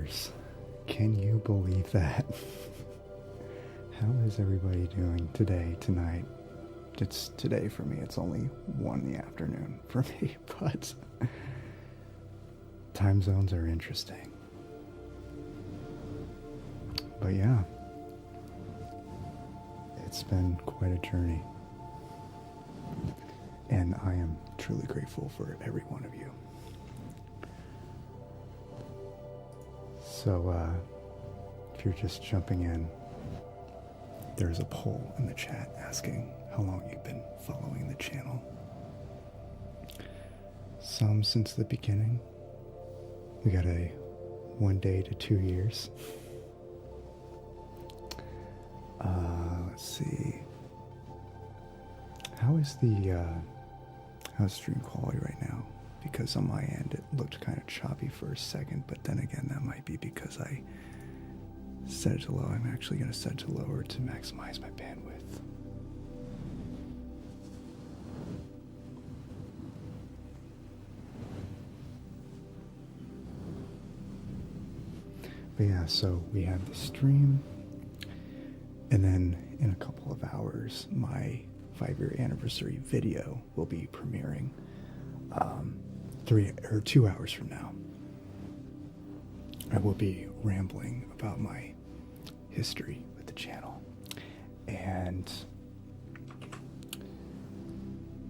years. Can you believe that? How is everybody doing today, tonight? It's today for me. It's only 1 in the afternoon for me, but time zones are interesting. But yeah, it's been quite a journey. And I am truly grateful for every one of you. So, if you're just jumping in, there's a poll in the chat asking how long you've been following the channel. Some since the beginning. We got a 1 day to 2 years. Let's see. How's stream quality right now? Because on my end it looked kind of choppy for a second, but then again that might be because I set it to low. I'm actually going to set it to lower to maximize my bandwidth. But yeah, so we have the stream, and then in a couple of hours my 5-year anniversary video will be premiering 2 hours from now. I will be rambling about my history with the channel, and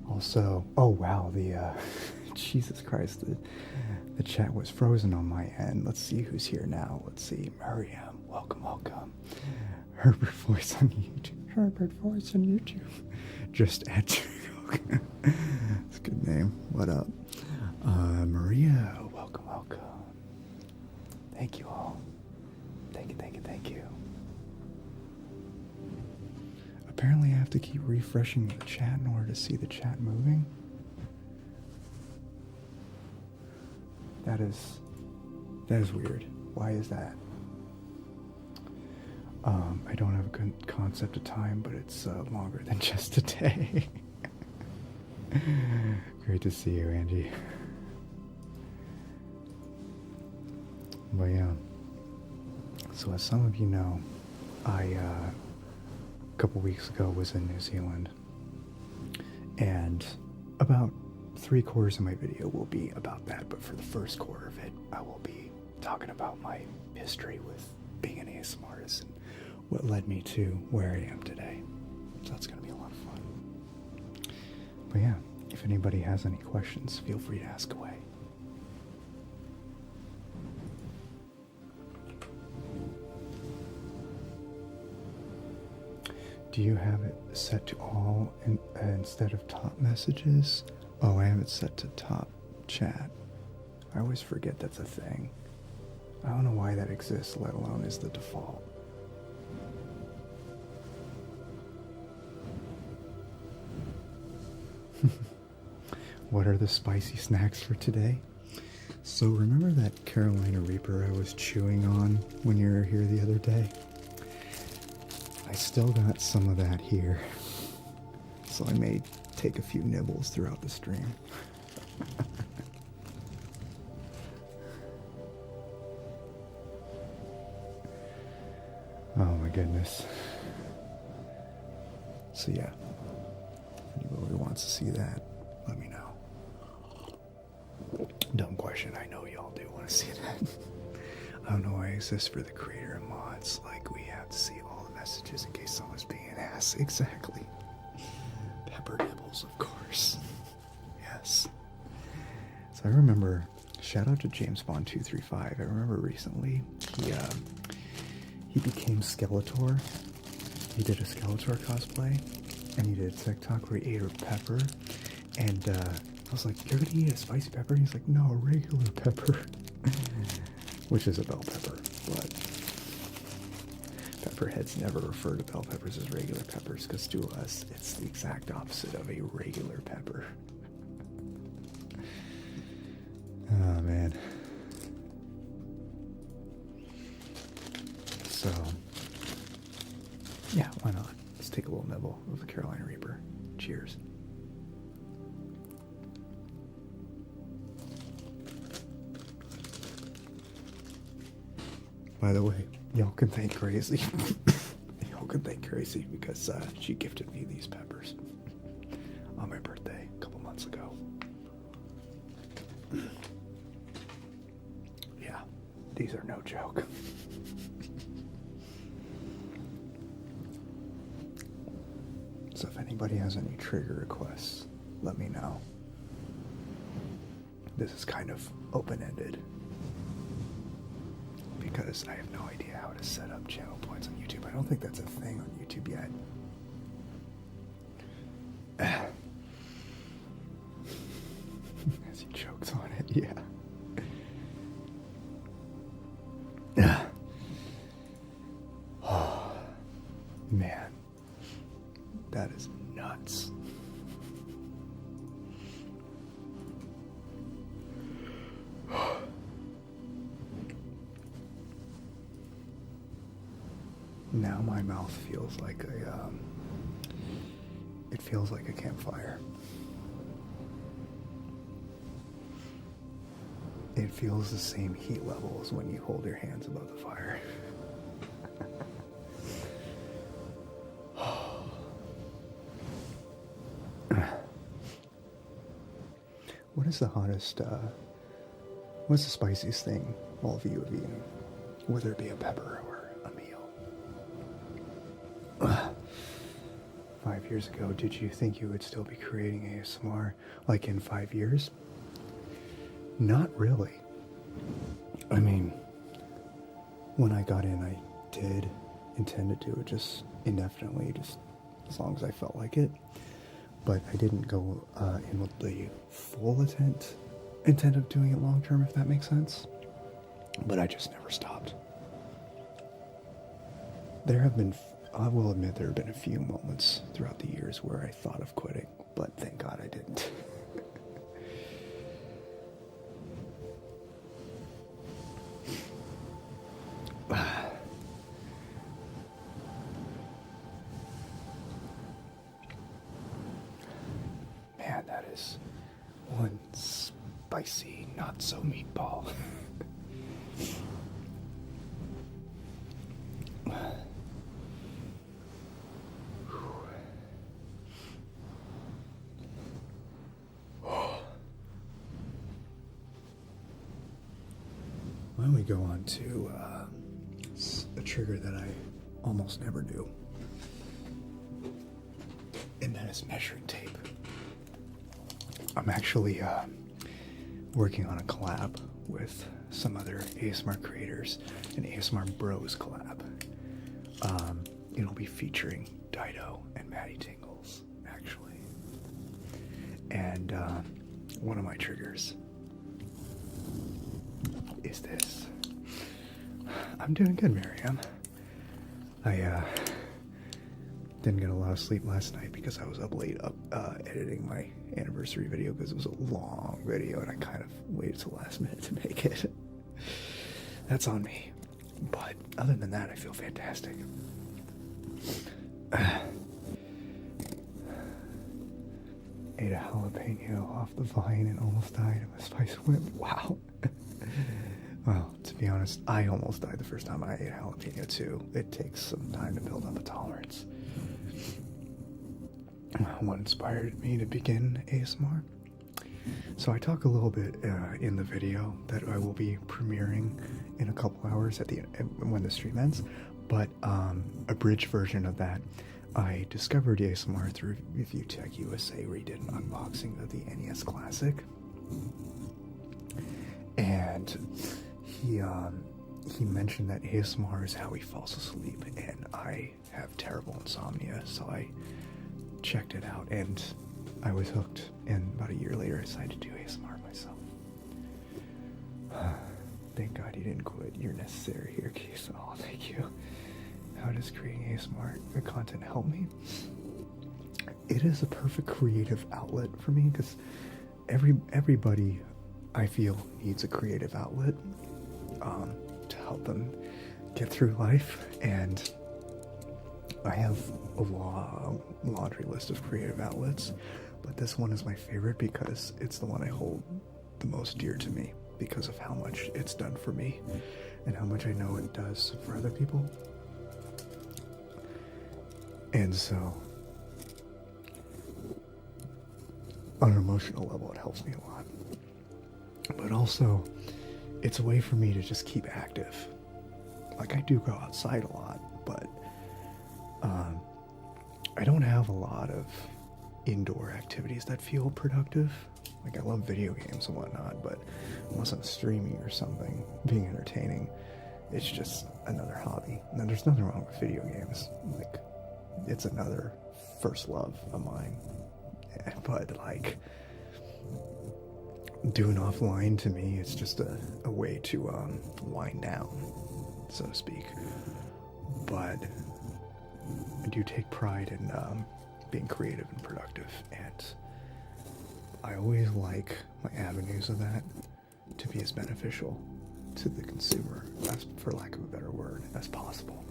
also, oh wow, the Jesus Christ, the chat was frozen on my end. Let's see who's here now. Let's see. Miriam, welcome. Herbert Voice on YouTube. Just at it's a good name. What up? Maria, welcome. Thank you all. Thank you. Apparently I have to keep refreshing the chat in order to see the chat moving. That is weird. Why is that? I don't have a good concept of time, but it's longer than just a day. Great to see you, Angie. But yeah, so as some of you know, I a couple weeks ago was in New Zealand, and about 3/4 of my video will be about that, but for the first quarter of it, I will be talking about my history with being an ASMR artist and what led me to where I am today. So that's going to be a lot of fun. But yeah, if anybody has any questions, feel free to ask away. Do you have it set to all instead of top messages? Oh, I have it set to top chat. I always forget that's a thing. I don't know why that exists, let alone is the default. What are the spicy snacks for today? So remember that Carolina Reaper I was chewing on when you were here the other day? I still got some of that here, so I may take a few nibbles throughout the stream. Oh my goodness. So yeah, if anybody wants to see that, let me know. Dumb question, I know y'all do want to see that. I don't know why it exists for the creator and mods, like we have to see all the messages in case someone's being an ass. Exactly. Pepper nibbles, of course. Yes. So I remember, shout out to James Bond 235. I remember recently he became Skeletor. He did a Skeletor cosplay, and he did a TikTok where he ate a pepper, and I was like, "You're gonna eat a spicy pepper?" And he's like, "No, a regular pepper," which is a bell pepper, but pepperheads never refer to bell peppers as regular peppers, because to us, it's the exact opposite of a regular pepper. Oh, man. So, yeah, why not? Let's take a little nibble of the Carolina Reaper. Cheers. By the way, y'all can thank Crazy. Y'all can thank Crazy because she gifted me these peppers on my birthday a couple months ago. Yeah, these are no joke. So if anybody has any trigger requests, let me know. This is kind of open-ended because I have no idea how to set up channel points on YouTube. I don't think that's a thing on YouTube yet. As he chokes on it, yeah. Oh, man. That is nuts. Now my mouth feels like it feels like a campfire. It feels the same heat level as when you hold your hands above the fire. What is the hottest, what's the spiciest thing all of you have eaten? Whether it be a pepper or a meal. 5 years ago, did you think you would still be creating ASMR like in 5 years? Not really. I mean, when I got in, I did intend to do it just indefinitely, just as long as I felt like it. But I didn't go in with the full intent of doing it long term, if that makes sense. But I just never stopped. There have been, I will admit, there have been a few moments throughout the years where I thought of quitting, but thank God I didn't. Man, that is one spicy not-so meatball. Why don't we go on to a trigger that I almost never do, and that is measuring tape. I'm actually working on a collab with some other ASMR creators, an ASMR Bros collab. It'll be featuring Dido and Maddie Tingles, actually. And one of my triggers is this. I'm doing good, Miriam. I didn't get a lot of sleep last night because I was up late editing my anniversary video because it was a long video and I kind of waited till the last minute to make it. That's on me. But other than that, I feel fantastic. Ate a jalapeno off the vine and almost died of a spice whip. Wow. Well, to be honest, I almost died the first time I ate jalapeno too. It takes some time to build up a tolerance. What inspired me to begin ASMR? So I talk a little bit in the video that I will be premiering in a couple hours at the when the stream ends, but a bridge version of that. I discovered ASMR through Review Tech USA, where he did an unboxing of the NES Classic, and he mentioned that ASMR is how he falls asleep, and I have terrible insomnia, so I checked it out and I was hooked, and about a year later I decided to do ASMR myself. Thank God you didn't quit. You're necessary here, Keith. Oh, thank you. How does creating ASMR content help me? It is a perfect creative outlet for me because everybody, I feel, needs a creative outlet to help them get through life, and I have a long laundry list of creative outlets, but this one is my favorite because it's the one I hold the most dear to me because of how much it's done for me and how much I know it does for other people. And so, on an emotional level, it helps me a lot. But also, it's a way for me to just keep active. Like, I do go outside a lot, but I don't have a lot of indoor activities that feel productive. Like, I love video games and whatnot, but unless I'm streaming or something, being entertaining, it's just another hobby. Now, there's nothing wrong with video games. Like, it's another first love of mine. But, like, doing offline, to me, it's just a way to wind down, so to speak. But I do take pride in being creative and productive, and I always like my avenues of that to be as beneficial to the consumer, as, for lack of a better word, as possible.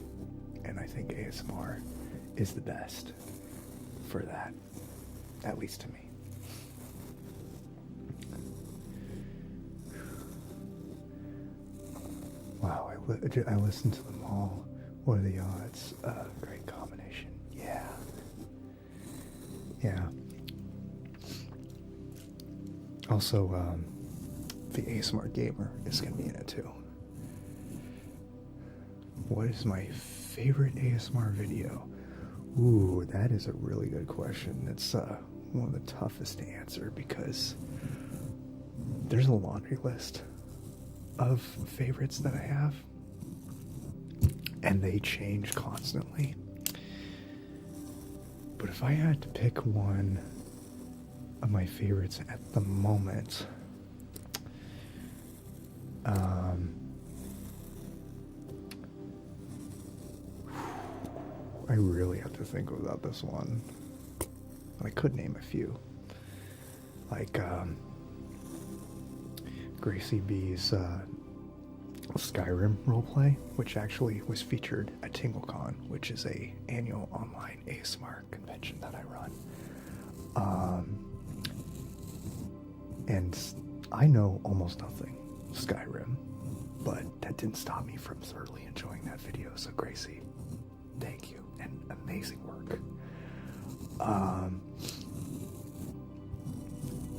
And I think ASMR is the best for that, at least to me. Wow, I listened to them all. What are the odds? Great combination. Yeah. Yeah. Also, the ASMR Gamer is going to be in it too. What is my favorite ASMR video? Ooh, that is a really good question. It's one of the toughest to answer because there's a laundry list of favorites that I have, and they change constantly. But if I had to pick one of my favorites at the moment, I really have to think about this one. I could name a few. Like, Gracie B's Skyrim roleplay, which actually was featured at TingleCon, which is a annual online ASMR convention that I run. And I know almost nothing Skyrim, but that didn't stop me from thoroughly enjoying that video. So Gracie, thank you, and amazing work.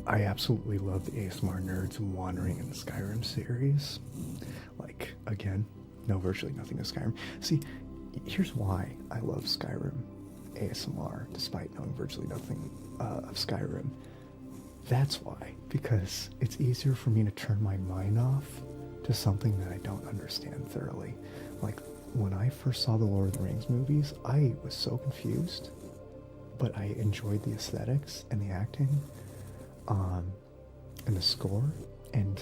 I absolutely love the ASMR Nerds Wandering in the Skyrim series. Like, again, know virtually nothing of Skyrim. See, here's why I love Skyrim ASMR, despite knowing virtually nothing of Skyrim. That's why, because it's easier for me to turn my mind off to something that I don't understand thoroughly. Like, when I first saw the Lord of the Rings movies, I was so confused, but I enjoyed the aesthetics and the acting, and the score, and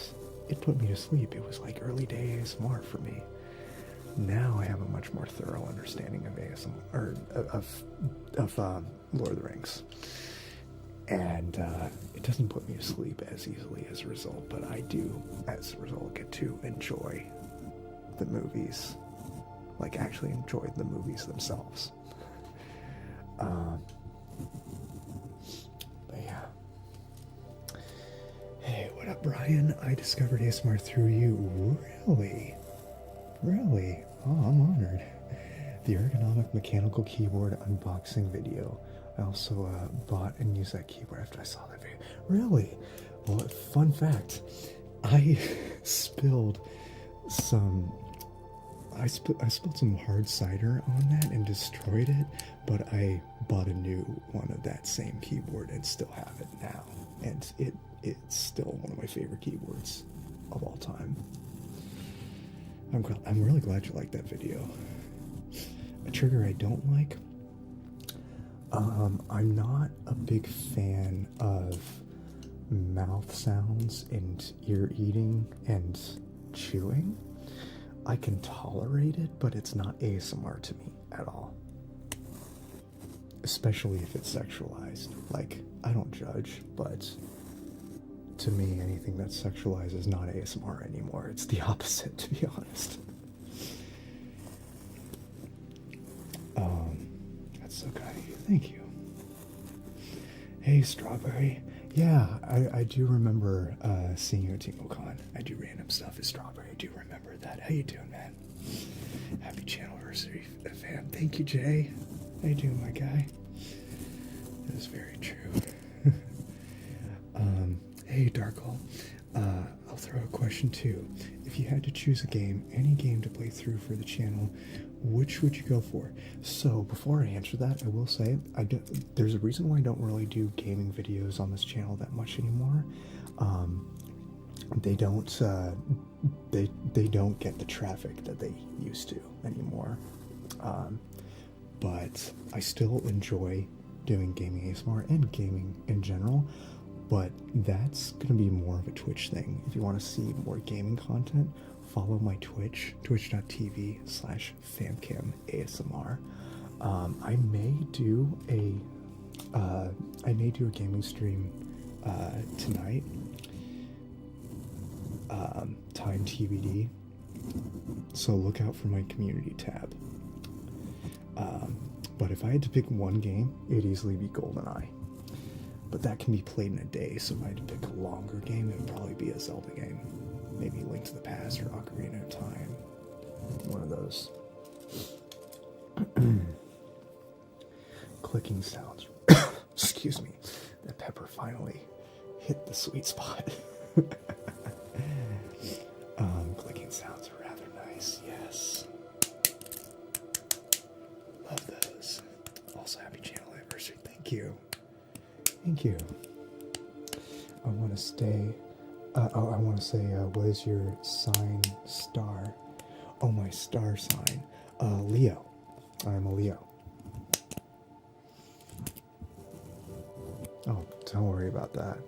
it put me to sleep. It was like early day ASMR for me. Now I have a much more thorough understanding of ASMR, or of Lord of the Rings, and it doesn't put me to sleep as easily as a result. But I do, as a result, get to enjoy the movies, like actually enjoy the movies themselves. But yeah. Hey, what up, Brian? I discovered ASMR through you. Really? Really? Oh, I'm honored. The ergonomic mechanical keyboard unboxing video. I also bought and used that keyboard after I saw that video. Really? Well, fun fact. I spilled some... I spilled some hard cider on that and destroyed it, but I bought a new one of that same keyboard and still have it now. And it's still one of my favorite keyboards of all time. I'm really glad you liked that video. A trigger I don't like. I'm not a big fan of mouth sounds and ear eating and chewing. I can tolerate it, but it's not ASMR to me at all. Especially if it's sexualized. Like, I don't judge, but to me, anything that's sexualized is not ASMR anymore. It's the opposite, to be honest. That's so kind of you. Thank you. Hey, Strawberry. Yeah, I do remember seeing you at TingleCon. I do random stuff as Strawberry. I do remember that. How you doing, man? Happy channel anniversary, fam. Thank you, Jay. How you doing, my guy? That is very true. Hey, Darkle. I'll throw a question too. If you had to choose a game, any game to play through for the channel, which would you go for? So before I answer that, I will say there's a reason why I don't really do gaming videos on this channel that much anymore. They don't get the traffic that they used to anymore. But I still enjoy doing gaming ASMR and gaming in general. But that's going to be more of a Twitch thing. If you want to see more gaming content, follow my Twitch, twitch.tv/famcamASMR. I may do a gaming stream tonight. Time TBD. So look out for my community tab. But if I had to pick one game, it'd easily be GoldenEye. But that can be played in a day, so if I had to pick a longer game, it would probably be a Zelda game. Maybe Link to the Past or Ocarina of Time. One of those. Clicking sounds. Excuse me. That pepper finally hit the sweet spot. Clicking sounds are rather nice, yes. Love those. Also, happy channel anniversary. Thank you. Thank you. I want to say, what is your sign star? Oh, my star sign. Leo. I'm a Leo. Oh, don't worry about that.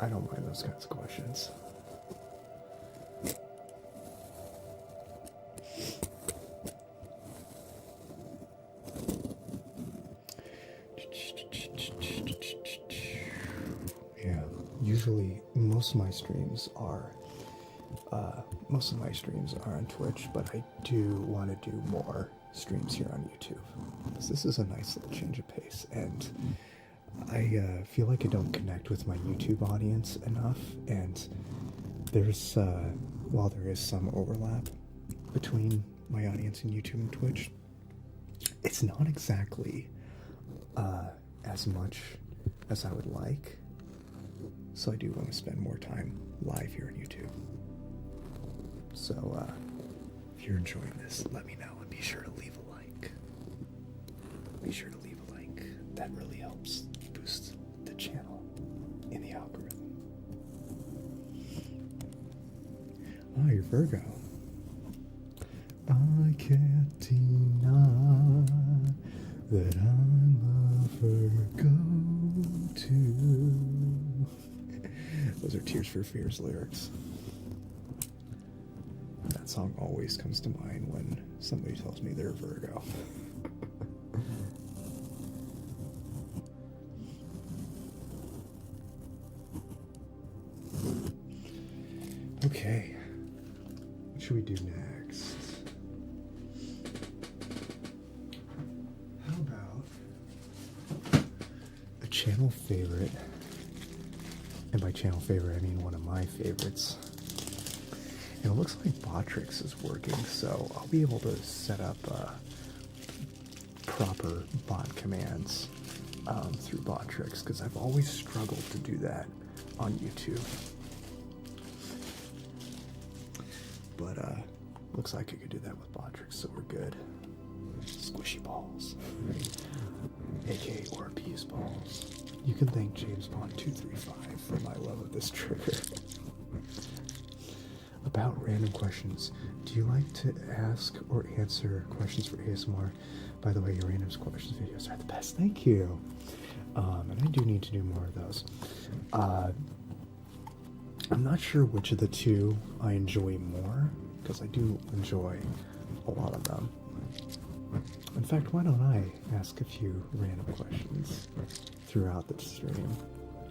I don't mind those kinds of questions. Yeah, usually most of my streams are on Twitch, but I do want to do more streams here on YouTube because this is a nice little change of pace, and I feel like I don't connect with my YouTube audience enough, and there's while there is some overlap between my audience in YouTube and Twitch, it's not exactly as much as I would like. So I do want to spend more time live here on YouTube. So if you're enjoying this, let me know and be sure to leave a like. Be sure to leave a like. That really helps boost the channel in the algorithm. Oh, you're Virgo. I can't deny that I'm a Virgo too. Those are Tears for Fears lyrics. That song always comes to mind when somebody tells me they're a Virgo. Okay. What should we do next? How about a channel favorite? And by channel favorite, I mean one of my favorites. And it looks like Botrix is working, so I'll be able to set up proper bot commands through Botrix, because I've always struggled to do that on YouTube. But looks like I could do that with Botrix, so we're good. Squishy balls, aka Orbeez balls. You can thank James Bond 235 for my love of this trigger. About random questions, do you like to ask or answer questions for ASMR? By the way, your random questions videos are the best. Thank you. And I do need to do more of those. I'm not sure which of the two I enjoy more, because I do enjoy a lot of them. In fact, why don't I ask a few random questions throughout the stream?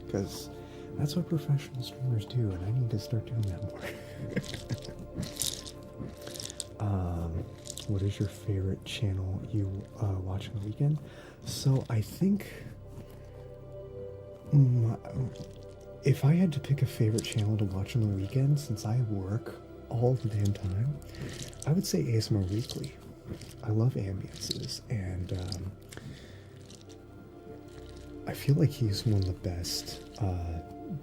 Because that's what professional streamers do, and I need to start doing that more. What is your favorite channel you watch on the weekend? So I think My, if I had to pick a favorite channel to watch on the weekend, since I work all the damn time, I would say ASMR Weekly. I love ambiances, and I feel like he's one of the best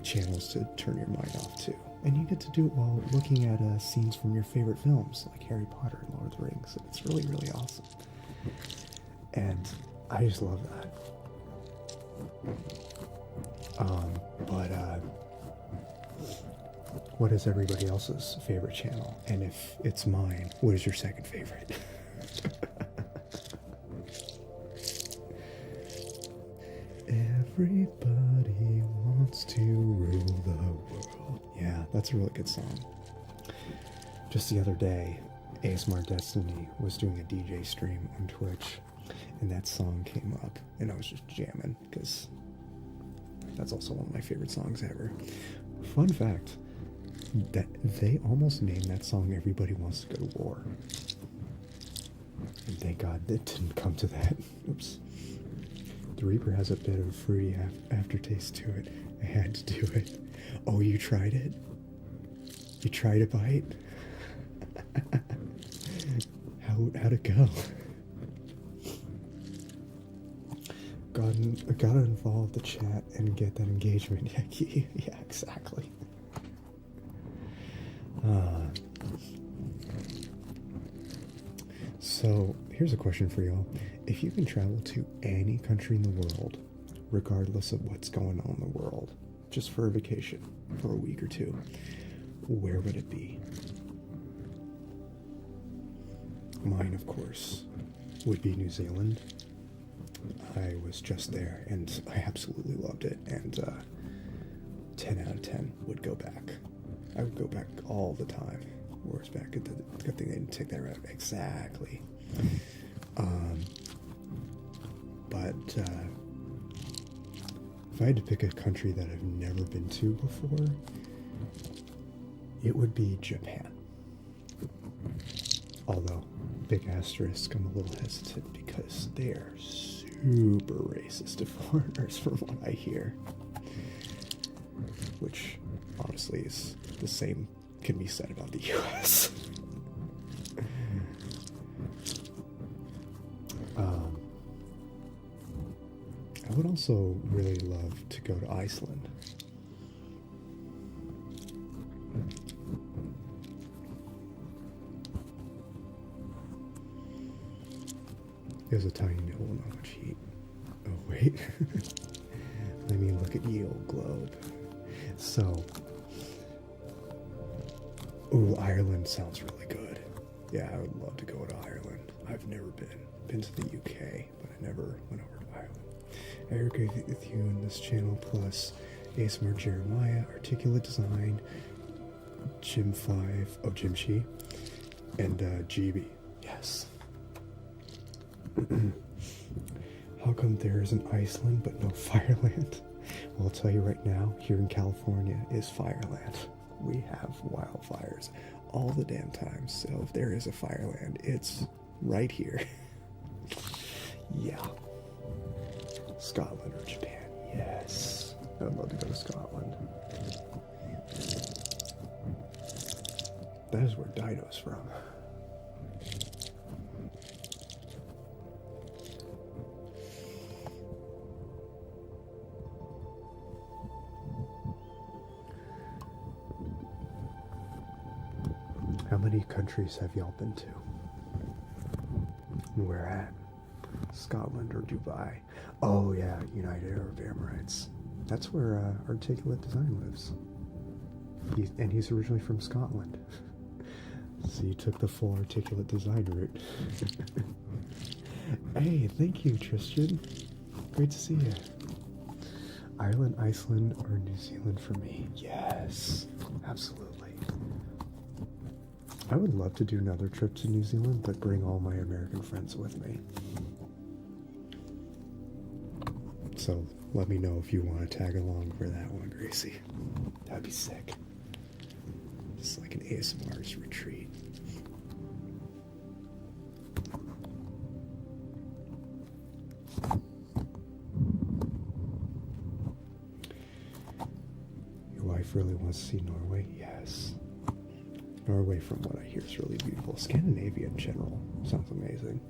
channels to turn your mind off to. And you get to do it while looking at scenes from your favorite films, like Harry Potter and Lord of the Rings. It's really, really awesome. And I just love that. But what is everybody else's favorite channel? And if it's mine, what is your second favorite? Everybody wants to rule the world. Yeah, that's a really good song. Just the other day, ASMR Destiny was doing a DJ stream on Twitch, and that song came up, and I was just jamming, because that's also one of my favorite songs ever. Fun fact, that they almost named that song Everybody Wants to Go to War. And thank God it didn't come to that. Oops. The Reaper has a bit of a fruity aftertaste to it. I had to do it. Oh, you tried it? You tried a bite? How'd it go? Gotta involve the chat and get that engagement. Yeah, exactly. So, here's a question for y'all. If you can travel to any country in the world, regardless of what's going on in the world, just for a vacation, for a week or two, where would it be? Mine, of course, would be New Zealand. I was just there, and I absolutely loved it, and 10 out of 10 would go back. I would go back all the time. Whereas back at the good thing they didn't take that route. Exactly. But if I had to pick a country that I've never been to before, it would be Japan. Although, big asterisk, I'm a little hesitant because they are super racist to foreigners from what I hear. Which, honestly, is the same can be said about the US. I would also really love to go to Iceland. There's a tiny nibble, not much heat. Oh, wait. Let me look at ye old globe. So, ooh, Ireland sounds really good. Yeah, I would love to go to Ireland. I've never been to the UK, but I never went over to Ireland. I agree with you in this channel, plus ASMR Jeremiah, Articulate Design, Jim 5, oh, Jim Shi, and GB. Yes. How come there is an Iceland but no Fireland? Well, I'll tell you right now, here in California is Fireland. We have wildfires all the damn time, so if there is a Fireland, it's right here. Yeah. Scotland or Japan, yes. I'd love to go to Scotland. That is where Dido's from. How many countries have y'all been to? And where at? Scotland or Dubai? Oh yeah, United Arab Emirates. That's where Articulate Design lives. And he's originally from Scotland. So you took the full Articulate Design route. Hey, thank you, Tristan. Great to see you. Ireland, Iceland, or New Zealand for me? Yes, absolutely. I would love to do another trip to New Zealand, but bring all my American friends with me. So let me know if you want to tag along for that one, Gracie. That'd be sick. Just like an ASMR's retreat. Jeff really wants to see Norway. Yes. Norway, from what I hear, is really beautiful. Scandinavia in general sounds amazing.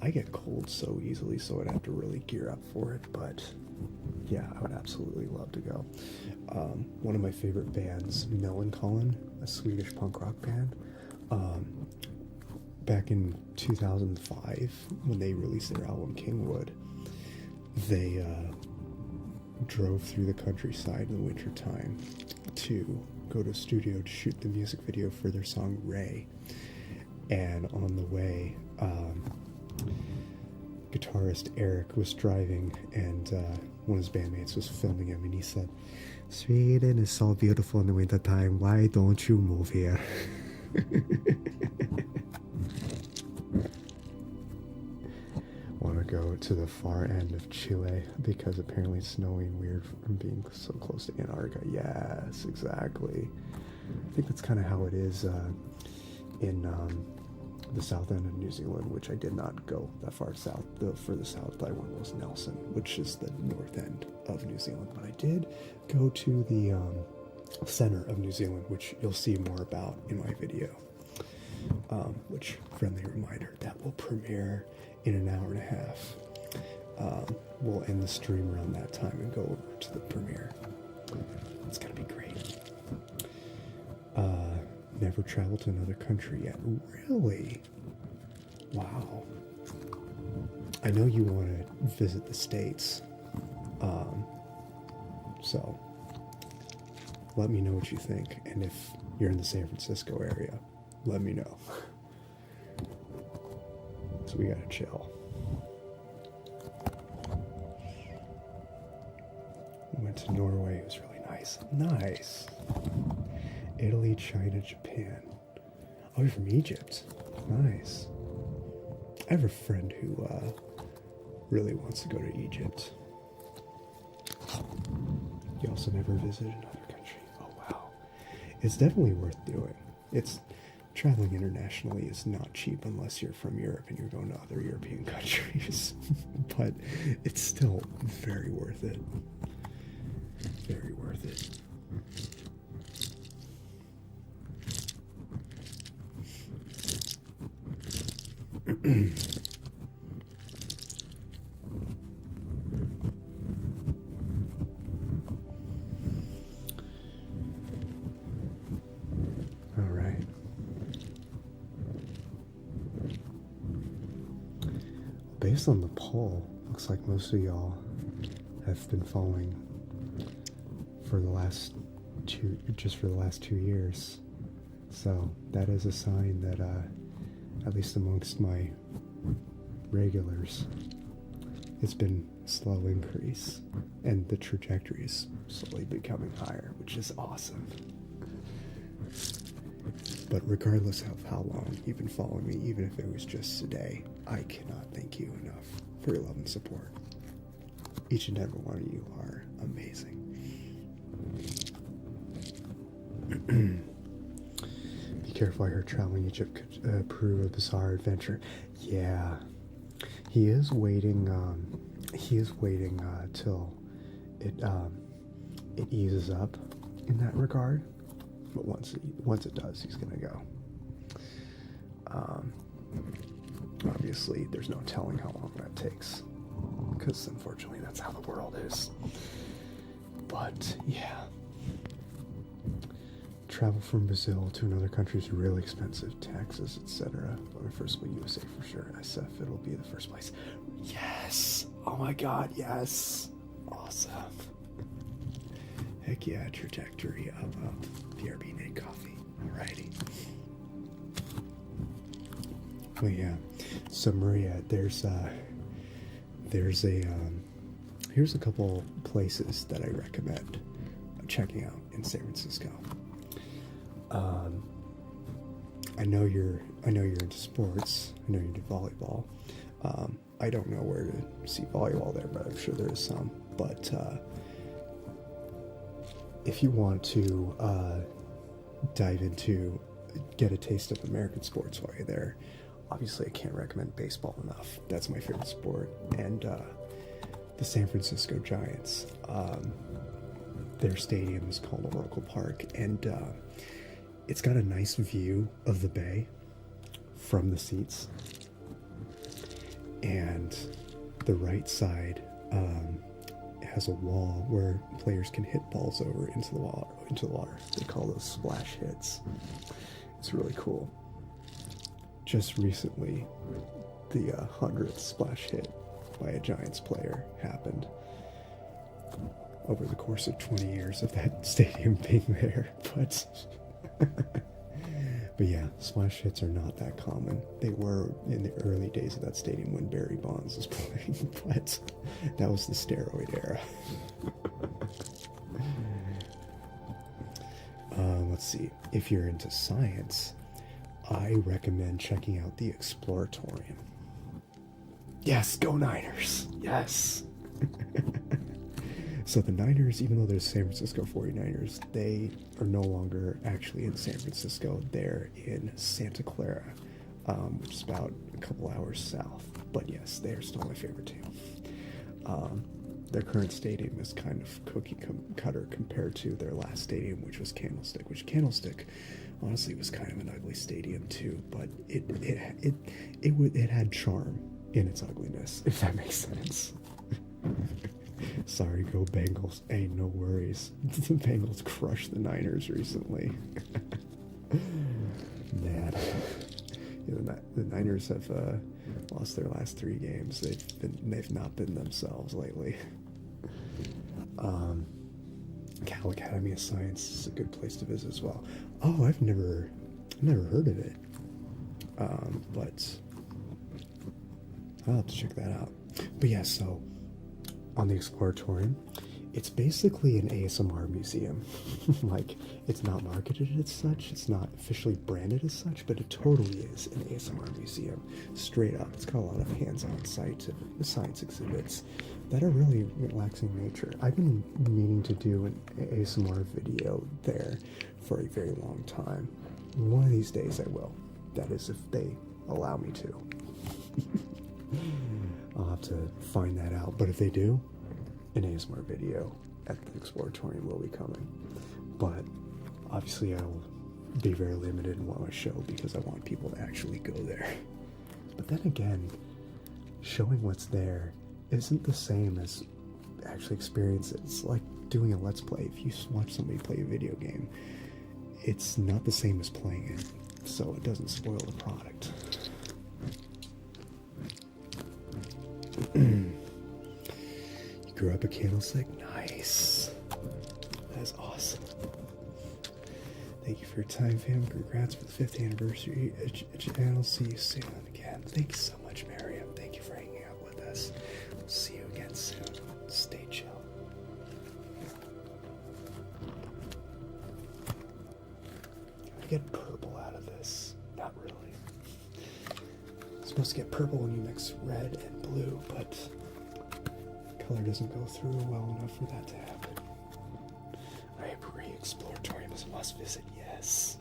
I get cold so easily, so I'd have to really gear up for it, but yeah, I would absolutely love to go. One of my favorite bands, Millencolin, a Swedish punk rock band, back in 2005, when they released their album Kingwood, they drove through the countryside in the wintertime to go to a studio to shoot the music video for their song Ray. And on the way, guitarist Eric was driving, and one of his bandmates was filming him, and he said, "Sweden is so beautiful in the wintertime, why don't you move here?" Want to go to the far end of Chile because apparently it's snowing weird from being so close to Antarctica. Yes, exactly. I think that's kind of how it is in the south end of New Zealand, which I did not go that far south. The furthest south I went was Nelson, which is the north end of New Zealand. But I did go to the center of New Zealand, which you'll see more about in my video. Which, friendly reminder, that will premiere in an hour and a half. We'll end the stream around that time and go over to the premiere. It's gonna be great. Never traveled to another country yet. Really? Wow. I know you want to visit the States. So let me know what you think. And if you're in the San Francisco area, let me know. So we gotta chill. We went to Norway. It was really nice. Nice. Italy, China, Japan. Oh, you're from Egypt. Nice. I have a friend who really wants to go to Egypt. You also never visited another country. Oh, wow. It's definitely worth doing. Traveling internationally is not cheap unless you're from Europe and you're going to other European countries. But it's still very worth it. Very worth it. All right. Based on the poll, looks like most of y'all have been following for the last 2 years. So that is a sign that at least amongst my regulars, it's been a slow increase, and the trajectory is slowly becoming higher, which is awesome. But regardless of how long you've been following me, even if it was just today, I cannot thank you enough for your love and support. Each and every one of you are amazing. Be careful, I heard traveling Egypt could prove a bizarre adventure. Yeah, he is waiting till it eases up in that regard. But once it does, he's gonna go. Obviously, there's no telling how long that takes, because unfortunately, that's how the world is. But yeah. Travel from Brazil to another country is really expensive, taxes, etc. But first, USA for sure. SF, it'll be the first place. Yes! Oh my god, yes! Awesome. Heck yeah, trajectory of BRB Nate Coffee. Alrighty. Oh yeah. So Maria, here's a couple places that I recommend checking out in San Francisco. I know you're into sports. I know you're into volleyball. I don't know where to see volleyball there, but I'm sure there is some. But if you want to get a taste of American sports while you're there, obviously I can't recommend baseball enough. That's my favorite sport. And the San Francisco Giants. their stadium is called Oracle Park, and it's got a nice view of the bay from the seats. And the right side has a wall where players can hit balls over into the water. They call those splash hits. It's really cool. Just recently, the 100th splash hit by a Giants player happened over the course of 20 years of that stadium being there. But yeah, splash hits are not that common. They were in the early days of that stadium when Barry Bonds was playing, but that was the steroid era. Let's see. If you're into science, I recommend checking out the Exploratorium. Yes, go Niners! Yes! So the Niners, even though they're San Francisco 49ers, they are no longer actually in San Francisco. They're in Santa Clara, which is about a couple hours south. But yes, they are still my favorite team. Their current stadium is kind of cookie cutter compared to their last stadium, which was Candlestick. Which Candlestick, honestly, was kind of an ugly stadium too. But it had charm in its ugliness, if that makes sense. Sorry, go Bengals. Hey, no worries. The Bengals crushed the Niners recently. Man, yeah, the Niners have lost their last 3 games. They've not been themselves lately. Cal Academy of Science is a good place to visit as well. Oh, I've never heard of it. But I'll have to check that out. But yeah, so on the Exploratorium, it's basically an ASMR museum. Like, it's not marketed as such, it's not officially branded as such, but it totally is an ASMR museum. Straight up. It's got a lot of hands-on science exhibits that are really relaxing in nature. I've been meaning to do an ASMR video there for a very long time. One of these days I will. That is, if they allow me to. I'll have to find that out. But if they do, an ASMR video at the Exploratorium will be coming. But obviously I'll be very limited in what I show because I want people to actually go there. But then again, showing what's there isn't the same as actually experience it. It's like doing a Let's Play. If you watch somebody play a video game, it's not the same as playing it. So it doesn't spoil the product. You grew up a Candlestick? Nice. That is awesome. Thank you for your time, fam. Congrats for the 5th anniversary channel. See you soon again. Thank you so much, Miriam. Thank you for hanging out with us. We'll see you again soon. Stay chill. I get purple out of this. Not really. It's supposed to get purple when you mix red and blue, but color doesn't go through well enough for that to happen. I agree. Exploratorium is a must visit. Yes.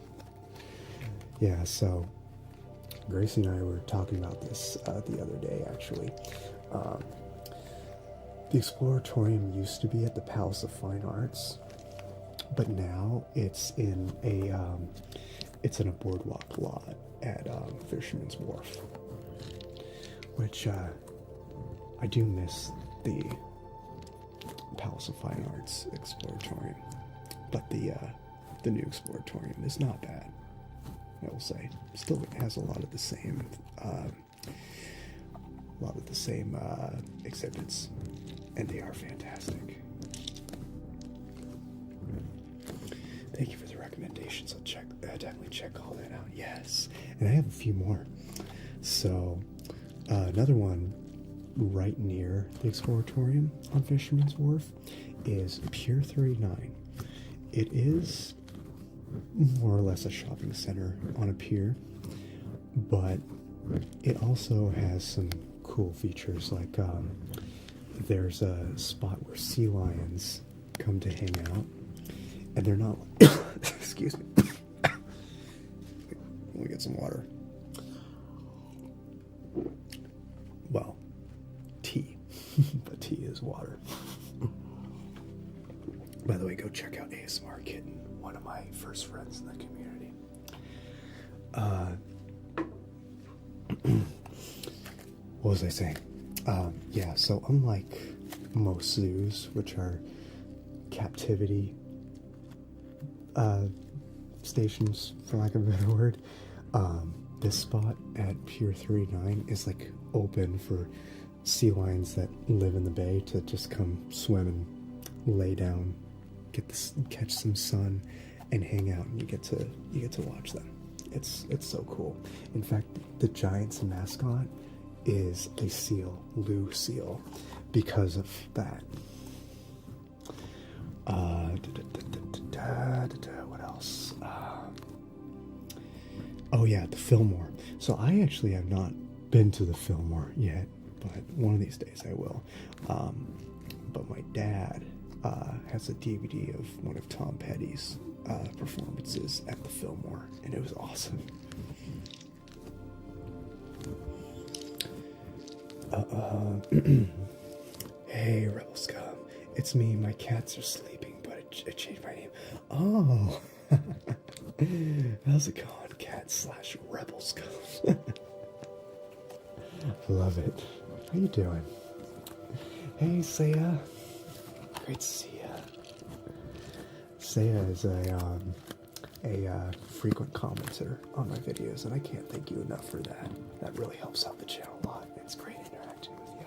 Yeah, so Gracie and I were talking about this the other day, actually. The Exploratorium used to be at the Palace of Fine Arts, but now it's in a boardwalk lot at Fisherman's Wharf, which I do miss the Palace of Fine Arts Exploratorium, but the new Exploratorium is not bad, I will say. Still, it has a lot of the same exhibits, and they are fantastic. Thank you for the recommendations. I'll definitely check all that out. Yes, and I have a few more. So another one right near the Exploratorium on Fisherman's Wharf is Pier 39. It is more or less a shopping center on a pier, but it also has some cool features, like there's a spot where sea lions come to hang out, and they're not excuse me, let me get some water. Well, tea. But tea is water. By the way, go check out ASMR Kitten, one of my first friends in the community. What was I saying? Yeah, so unlike most zoos, which are captivity stations, for lack of a better word, this spot at Pier 39 is like open for sea lions that live in the bay to just come swim and lay down, catch some sun, and hang out, and you get to watch them. It's so cool. In fact, the Giants mascot is a seal, Lou Seal, because of that. What else? Oh yeah, the Fillmore. So I actually have not been to the Fillmore yet, but one of these days I will. But my dad has a DVD of one of Tom Petty's performances at the Fillmore, and it was awesome. Hey, Rebel Scum. It's me. My cats are sleeping, but I changed my name. Oh. How's it going, cat/Rebel Scum? Love it. How you doing? Hey, Saya. Great to see ya. Saya is a frequent commenter on my videos, and I can't thank you enough for that. That really helps out the channel a lot. It's great interacting with you.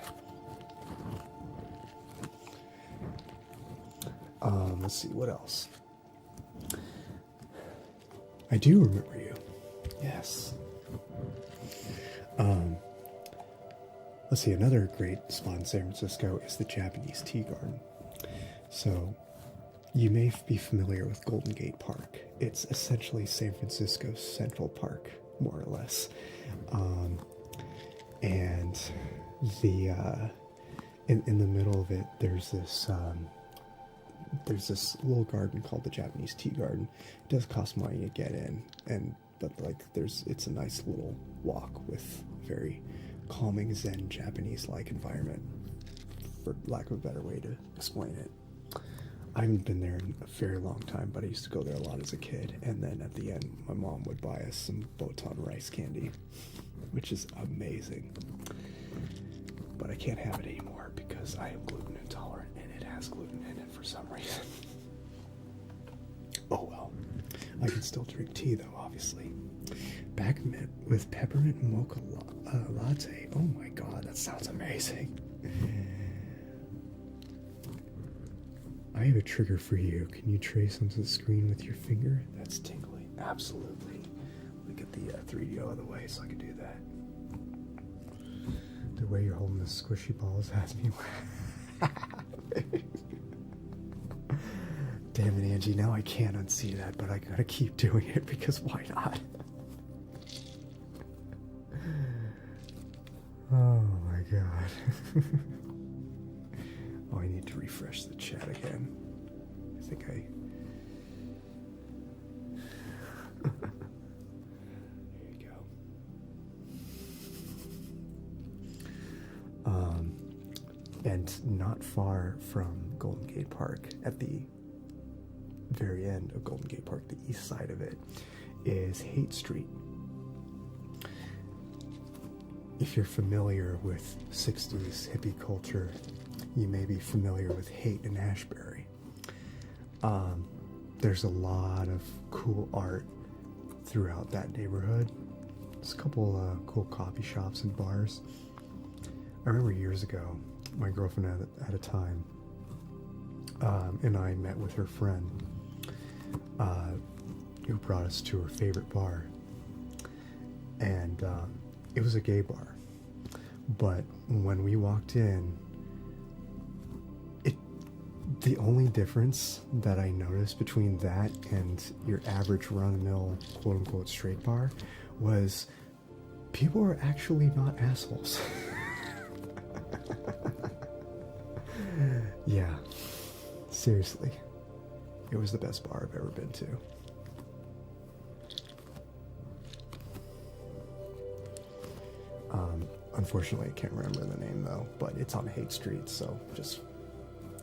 Let's see, what else? I do remember you. Yes. Let's see, another great spot in San Francisco is the Japanese Tea Garden. So, you may be familiar with Golden Gate Park. It's essentially San Francisco's Central Park, more or less. And the in the middle of it, there's this little garden called the Japanese Tea Garden. It does cost money to get in, but it's a nice little walk with very calming Zen Japanese-like environment, for lack of a better way to explain it. I haven't been there in a very long time, but I used to go there a lot as a kid, and then at the end, my mom would buy us some Botan rice candy, which is amazing. But I can't have it anymore because I am gluten intolerant, and it has gluten in it for some reason. Oh well. I can still drink tea, though, obviously. Backmint with peppermint mocha latte. Oh my god, that sounds amazing. I have a trigger for you. Can you trace onto the screen with your finger? That's tingly. Absolutely. Let me get the 3D out of the way so I can do that. The way you're holding the squishy balls has me Damn it, Angie. Now I can't unsee that, but I gotta keep doing it because why not? Oh my god. Oh, I need to refresh the chat again. I think Here you go. And not far from Golden Gate Park, at the very end of Golden Gate Park, the east side of it, is Haight Street. If you're familiar with 60s hippie culture, you may be familiar with Haight and Ashbury. There's a lot of cool art throughout that neighborhood. There's a couple cool coffee shops and bars. I remember years ago, my girlfriend at a time and I met with her friend who brought us to her favorite bar. And it was a gay bar. But when we walked in, the only difference that I noticed between that and your average run-of-the-mill quote-unquote straight bar was people were actually not assholes. Yeah, seriously. It was the best bar I've ever been to. Unfortunately, I can't remember the name though, but it's on Haight Street, so just,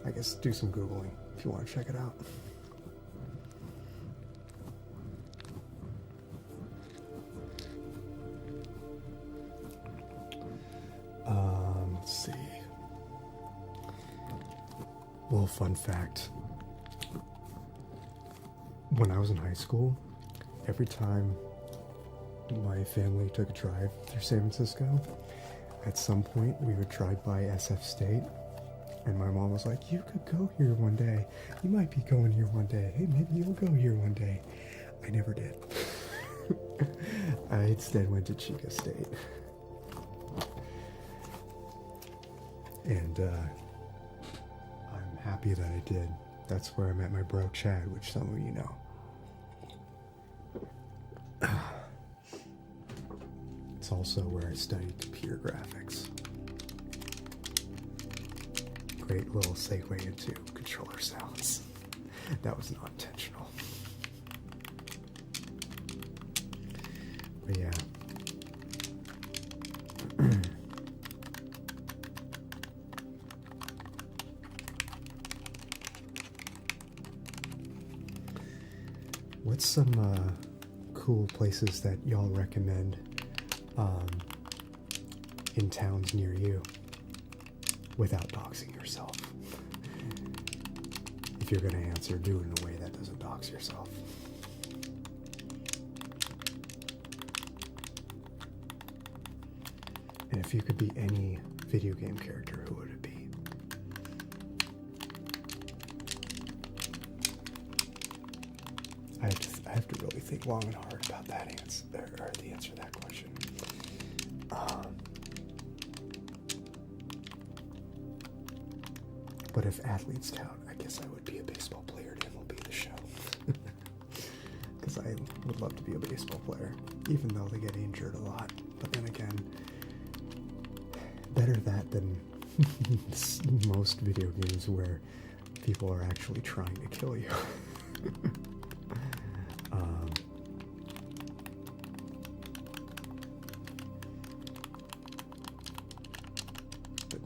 I guess, do some Googling. if you want to check it out. Let's see. Well, fun fact. When I was in high school, every time my family took a drive through San Francisco, at some point we would drive by SF State, and my mom was like, you could go here one day. You might be going here one day. Hey, maybe you'll go here one day. I never did. I instead went to Chico State. And I'm happy that I did. That's where I met my bro Chad, which some of you know. It's also where I studied computer graphics. Great little segue into controller sounds. That was not intentional. But yeah. What's some cool places that y'all recommend in towns near you without doxing yourself? If you're going to answer, do it in a way that doesn't dox yourself. And if you could be any video game character, who would it be? I have to really think long and hard about that answer, or the answer to that question. But if athletes count, I guess I would be a baseball player to MLB The Show. Because I would love to be a baseball player, even though they get injured a lot. But then again, better that than most video games where people are actually trying to kill you. But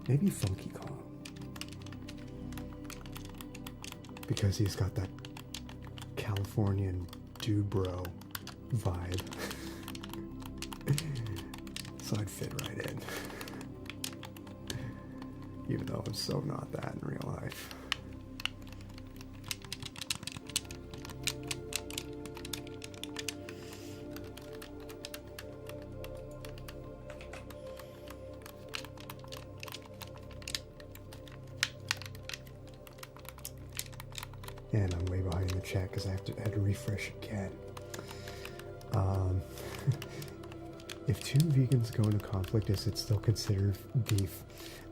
maybe Funky Kong, because he's got that Californian dude bro vibe. So I'd fit right in, even though I'm so not that in real life. And I'm way behind in the chat because I had to refresh again. If two vegans go into conflict, is it still considered beef?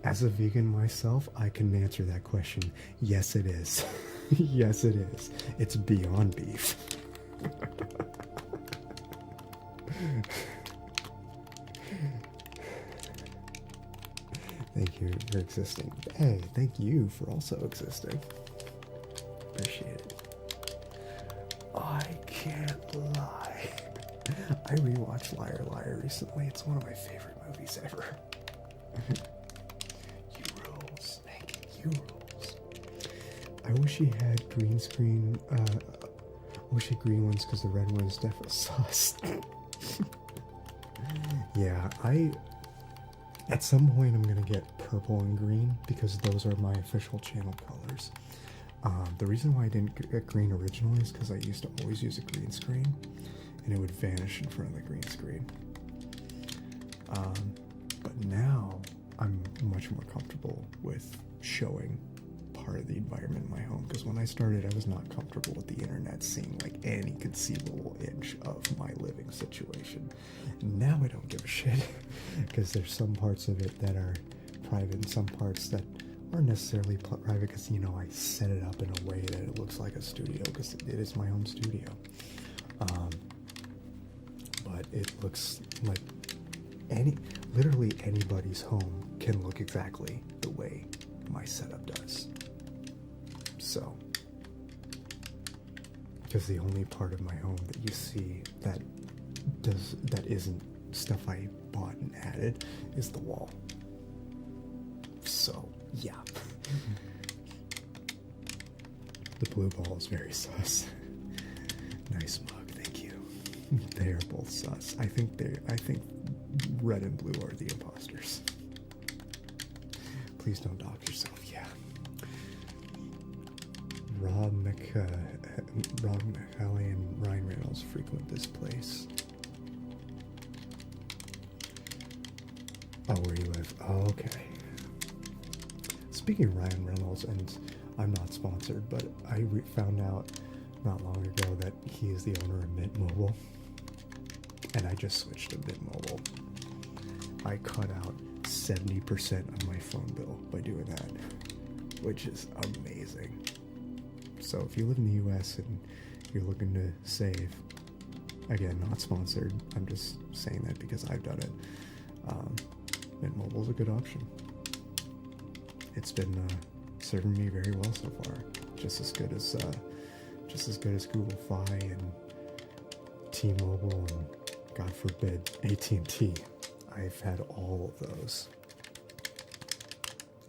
As a vegan myself, I can answer that question. Yes, it is. Yes, it is. It's beyond beef. Thank you for existing. Hey, thank you for also existing. Appreciate it. I can't lie. I rewatched Liar Liar recently. It's one of my favorite movies ever. You rules, Hank. You rules. I wish he had green screen. I wish he had green ones because the red ones definitely sus. Yeah, at some point I'm gonna get purple and green because those are my official channel colors. The reason why I didn't get green originally is because I used to always use a green screen and it would vanish in front of the green screen. But now I'm much more comfortable with showing part of the environment in my home, because when I started I was not comfortable with the internet seeing like any conceivable inch of my living situation. Now I don't give a shit because there's some parts of it that are private and some parts that aren't necessarily private because, you know, I set it up in a way that it looks like a studio because it is my own studio. But it looks like literally anybody's home can look exactly the way my setup does. So, because the only part of my home that you see that isn't stuff I bought and added is the wall. So, yeah. The blue ball is very sus. Nice mug, thank you. They are both sus. I think red and blue are the imposters. Please don't dox yourself, yeah. Rob McCalley and Ryan Reynolds frequent this place. Oh, where you live. Oh, okay. Speaking of Ryan Reynolds, and I'm not sponsored, but I found out not long ago that he is the owner of Mint Mobile, and I just switched to Mint Mobile. I cut out 70% of my phone bill by doing that, which is amazing. So if you live in the US and you're looking to save, again, not sponsored, I'm just saying that because I've done it. Mint Mobile's a good option. It's been serving me very well so far. Just as good as Google Fi and T-Mobile and, God forbid, AT&T. I've had all of those,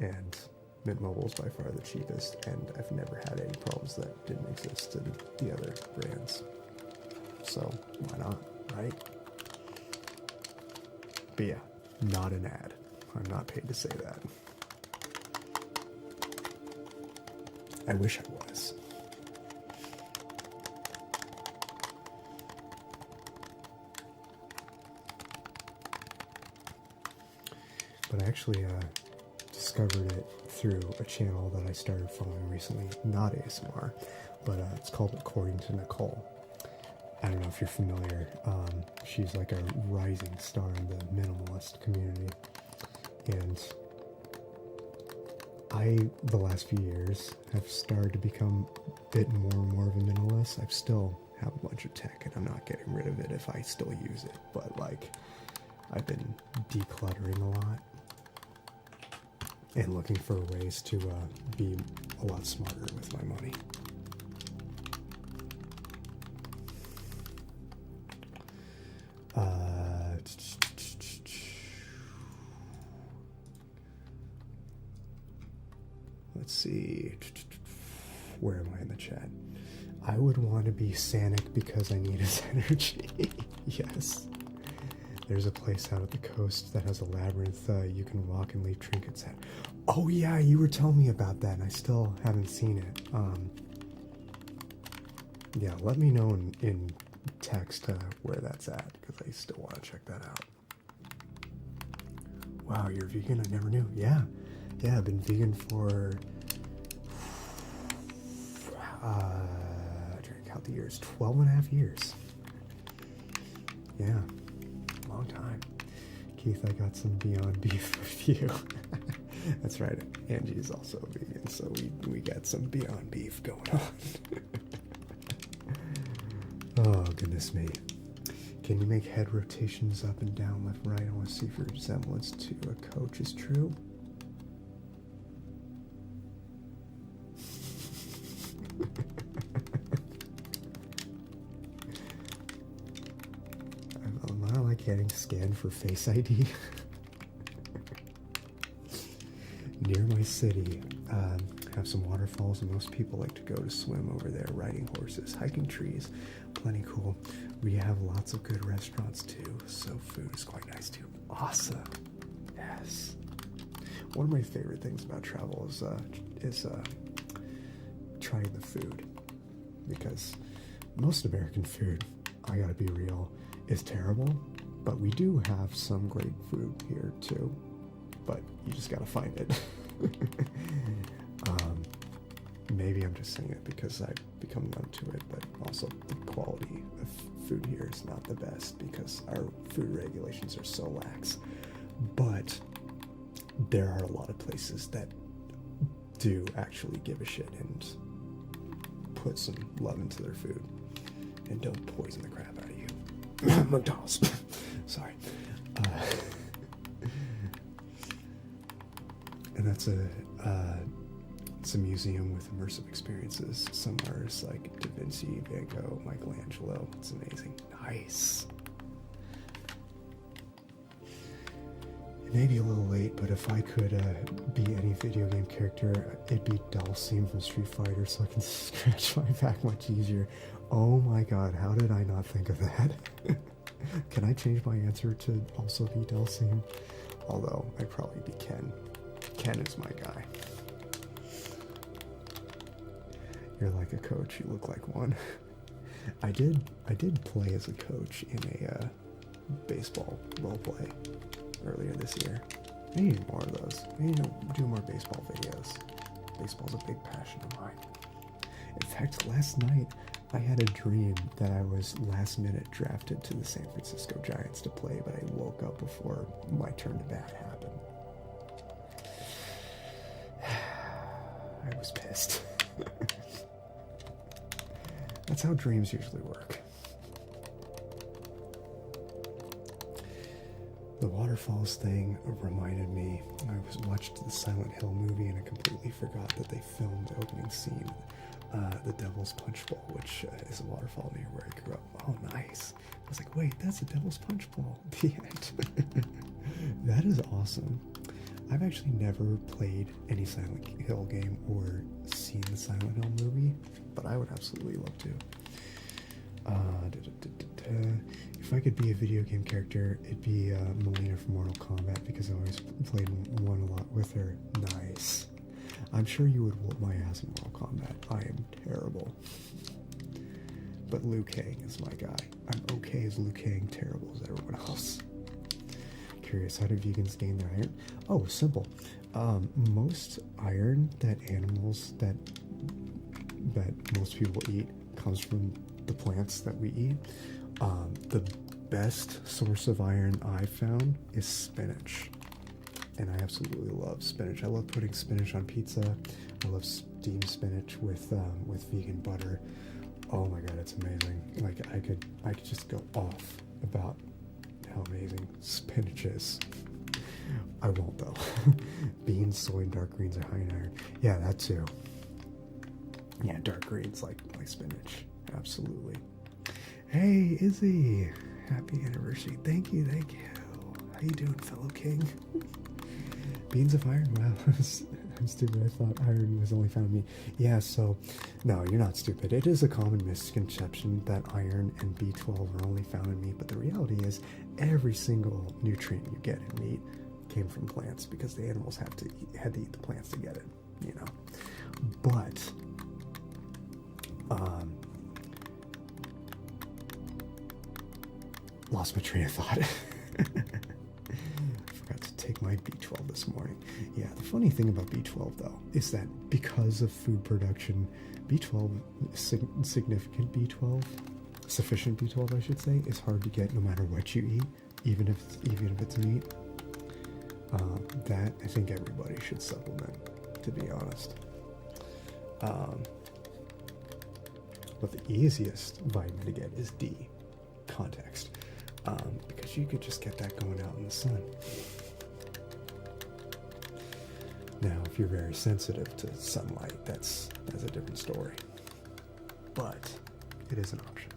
and Mint Mobile is by far the cheapest, and I've never had any problems that didn't exist in the other brands. So why not, right? But yeah, not an ad. I'm not paid to say that. I wish I was. But I actually discovered it through a channel that I started following recently, not ASMR, but it's called According to Nicole. I don't know if you're familiar. She's like a rising star in the minimalist community, and the last few years, have started to become a bit more and more of a minimalist. I still have a bunch of tech, and I'm not getting rid of it if I still use it, but like, I've been decluttering a lot and looking for ways to be a lot smarter with my money. Let's see. Where am I in the chat? I would want to be Sanic because I need his energy. Yes. There's a place out at the coast that has a labyrinth you can walk and leave trinkets at. Oh yeah, you were telling me about that, and I still haven't seen it. Yeah, let me know in text where that's at, because I still want to check that out. Wow, you're vegan? I never knew. Yeah, I've been vegan for trying to count the years, 12 and a half years. Yeah. Long time. Keith, I got some Beyond Beef with you. That's right. Angie is also a vegan, so we got some Beyond Beef going on. Oh, goodness me. Can you make head rotations up and down, left, right? I want to see if your resemblance to a coach is true. Am I like getting scanned for Face ID? Near my city, have some waterfalls, and most people like to go to swim over there, riding horses, hiking trees. Plenty cool. We have lots of good restaurants too, so food is quite nice too. Awesome. Yes. One of my favorite things about travel is trying the food, because most American food, I gotta be real, is terrible, but we do have some great food here too, but you just gotta find it. Maybe I'm just saying it because I've become numb to it, but also the quality of food here is not the best because our food regulations are so lax. But there are a lot of places that do actually give a shit and put some love into their food and don't poison the crap out of you. McDonald's. Sorry. And that's it's a museum with immersive experiences. Some artists like Da Vinci, Van Gogh, Michelangelo. It's amazing. Nice. maybe a little late, but if I could be any video game character, it'd be Dhalsim from Street Fighter, so I can scratch my back much easier. Oh my god, how did I not think of that? Can I change my answer to also be Dhalsim? Although, I'd probably be Ken. Ken is my guy. You're like a coach, you look like one. I did play as a coach in a baseball roleplay earlier this year. I need more of those. I need to do more baseball videos. Baseball's a big passion of mine. In fact, last night I had a dream that I was last minute drafted to the San Francisco Giants to play, but I woke up before my turn to bat happened. I was pissed. That's how dreams usually work. The waterfalls thing reminded me, I watched the Silent Hill movie and I completely forgot that they filmed the opening scene, the Devil's Punch Bowl, which is a waterfall near where I grew up. Oh, nice. I was like, wait, that's a Devil's Punch Bowl. The end. That is awesome. I've actually never played any Silent Hill game or seen the Silent Hill movie, but I would absolutely love to. If I could be a video game character, it'd be Melina from Mortal Kombat, because I always played one a lot with her. Nice. I'm sure you would whoop my ass in Mortal Kombat. I am terrible. But Liu Kang is my guy. I'm okay as Liu Kang, terrible as everyone else. Curious, how do vegans gain their iron? Oh, simple. Most iron that most people eat comes from the plants that we eat. The best source of iron I've found is spinach, and I absolutely love spinach. I love putting spinach on pizza. I love steamed spinach with vegan butter. Oh my god, it's amazing. Like I could just go off about how amazing spinach is. I won't though. Beans, soy, and dark greens are high in iron. Yeah, that too. Yeah, dark greens like spinach. Absolutely. Hey, Izzy. Happy anniversary. Thank you. How you doing, fellow king? Beans of iron? Wow, I'm stupid. I thought iron was only found in me. Yeah, so, no, you're not stupid. It is a common misconception that iron and B12 are only found in meat, but the reality is every single nutrient you get in meat came from plants, because the animals had to eat the plants to get it, you know. But, lost my train of thought. Forgot to take my B12 this morning. Yeah, the funny thing about B12 though is that because of food production, B12, significant B12, sufficient B12 I should say, is hard to get no matter what you eat, even if it's meat. That I think everybody should supplement, to be honest. But the easiest vitamin to get is D. Context. Because you could just get that going out in the sun. Now, if you're very sensitive to sunlight, that's a different story. But it is an option.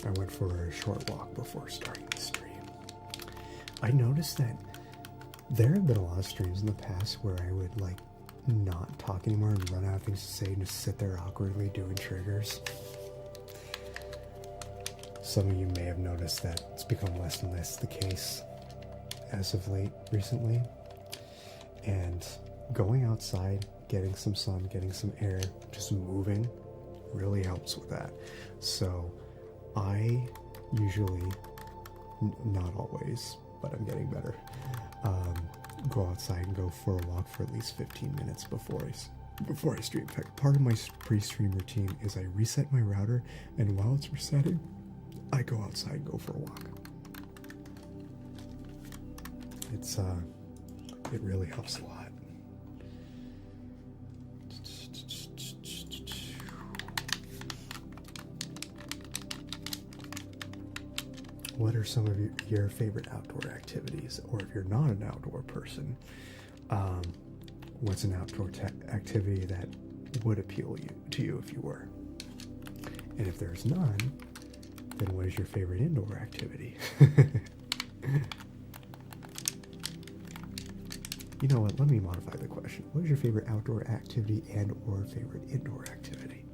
I went for a short walk before starting the stream. I noticed that there have been a lot of streams in the past where I would not talk anymore and run out of things to say and just sit there awkwardly doing triggers. Some of you may have noticed that it's become less and less the case as of late recently. And going outside, getting some sun, getting some air, just moving really helps with that. So I usually, not always, but I'm getting better, go outside and go for a walk for at least 15 minutes before I stream. In fact, part of my pre-stream routine is I reset my router, and while it's resetting, I go outside and go for a walk. It really helps a lot. What are some of your favorite outdoor activities? Or if you're not an outdoor person, what's an outdoor activity that would appeal to you if you were? And if there's none, then what is your favorite indoor activity? You know what? Let me modify the question. What is your favorite outdoor activity and or favorite indoor activity?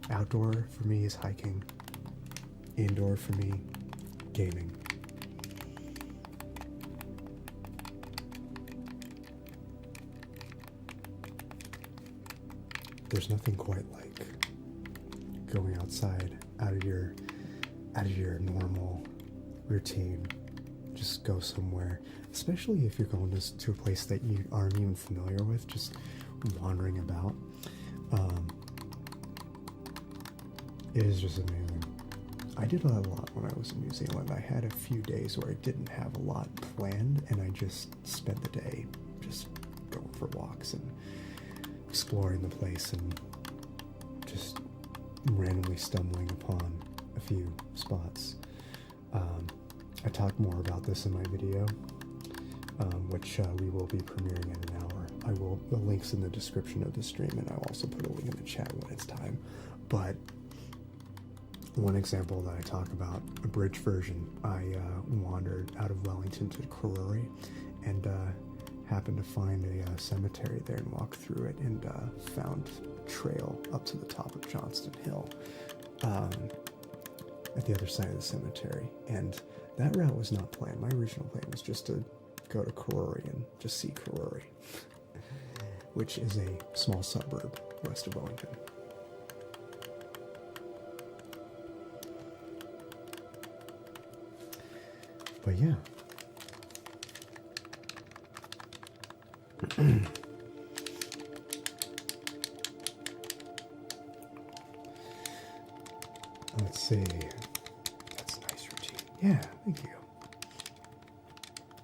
Outdoor for me is hiking. Indoor for me, gaming. There's nothing quite like going outside out of your normal routine. Just go somewhere, especially if you're going to a place that you aren't even familiar with, just wandering about. It is just amazing. I did that a lot when I was in New Zealand. I had a few days where I didn't have a lot planned, and I just spent the day just going for walks and exploring the place and just randomly stumbling upon a few spots. I talk more about this in my video, which we will be premiering in an hour. The link's in the description of the stream, and I'll also put a link in the chat when it's time. But one example that I talk about, a bridge version, I wandered out of Wellington to Karori and happened to find a cemetery there and walked through it and found a trail up to the top of Johnston Hill at the other side of the cemetery. And that route was not planned. My original plan was just to go to Karori and just see Karori, which is a small suburb west of Wellington. But yeah. Let's see. That's a nice routine. Yeah, thank you.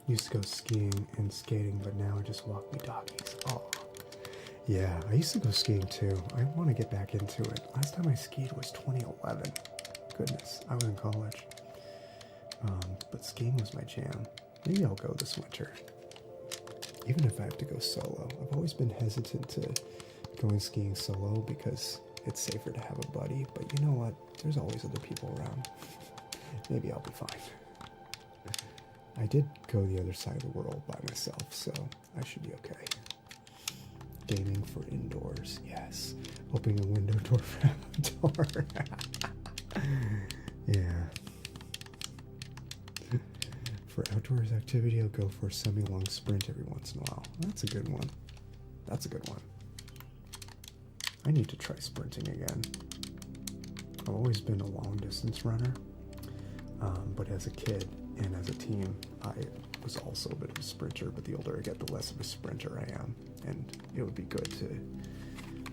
Used to go skiing and skating, but now I just walk me doggies. Oh. Yeah, I used to go skiing too. I want to get back into it. Last time I skied was 2011. Goodness, I was in college. But skiing was my jam. Maybe I'll go this winter. Even if I have to go solo. I've always been hesitant to going skiing solo because it's safer to have a buddy. But you know what? There's always other people around. Maybe I'll be fine. I did go the other side of the world by myself, so I should be okay. Gaming for indoors, yes. Opening a window door for outdoor. Yeah. For outdoors activity, I'll go for a semi-long sprint every once in a while. That's a good one. That's a good one. I need to try sprinting again. I've always been a long-distance runner, but as a kid and as a teen, I was also a bit of a sprinter, but the older I get, the less of a sprinter I am, and it would be good to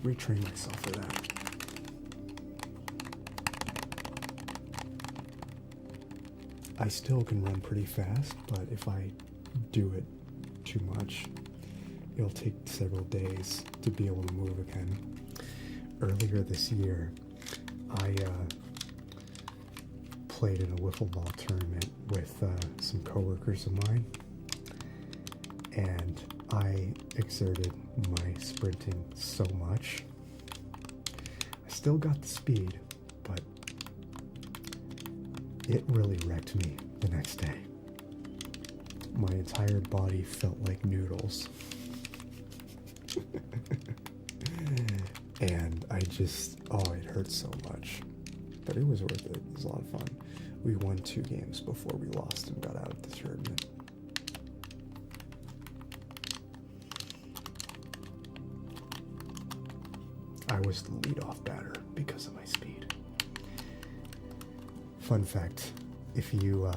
retrain myself for that. I still can run pretty fast, but if I do it too much, it'll take several days to be able to move again. Earlier this year, I played in a wiffle ball tournament with some coworkers of mine, and I exerted my sprinting so much. I still got the speed, but it really wrecked me the next day. My entire body felt like noodles. And I just, it hurt so much. But it was worth it. It was a lot of fun. We won 2 games before we lost and got out of the tournament. I was the leadoff batter because of my speed. Fun fact, if you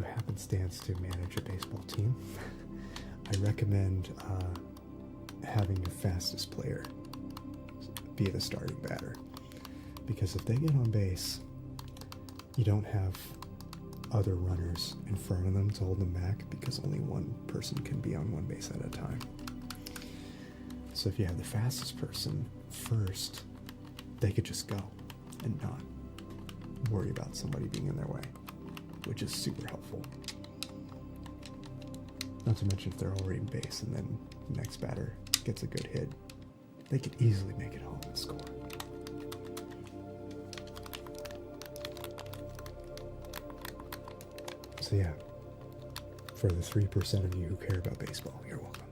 happenstance to manage a baseball team, I recommend having your fastest player be the starting batter. Because if they get on base, you don't have other runners in front of them to hold them back, because only one person can be on one base at a time. So if you have the fastest person first, they could just go and not worry about somebody being in their way, which is super helpful. Not to mention if they're already in base and then the next batter gets a good hit, they could easily make it home and score. So yeah, for the 3% of you who care about baseball, you're welcome.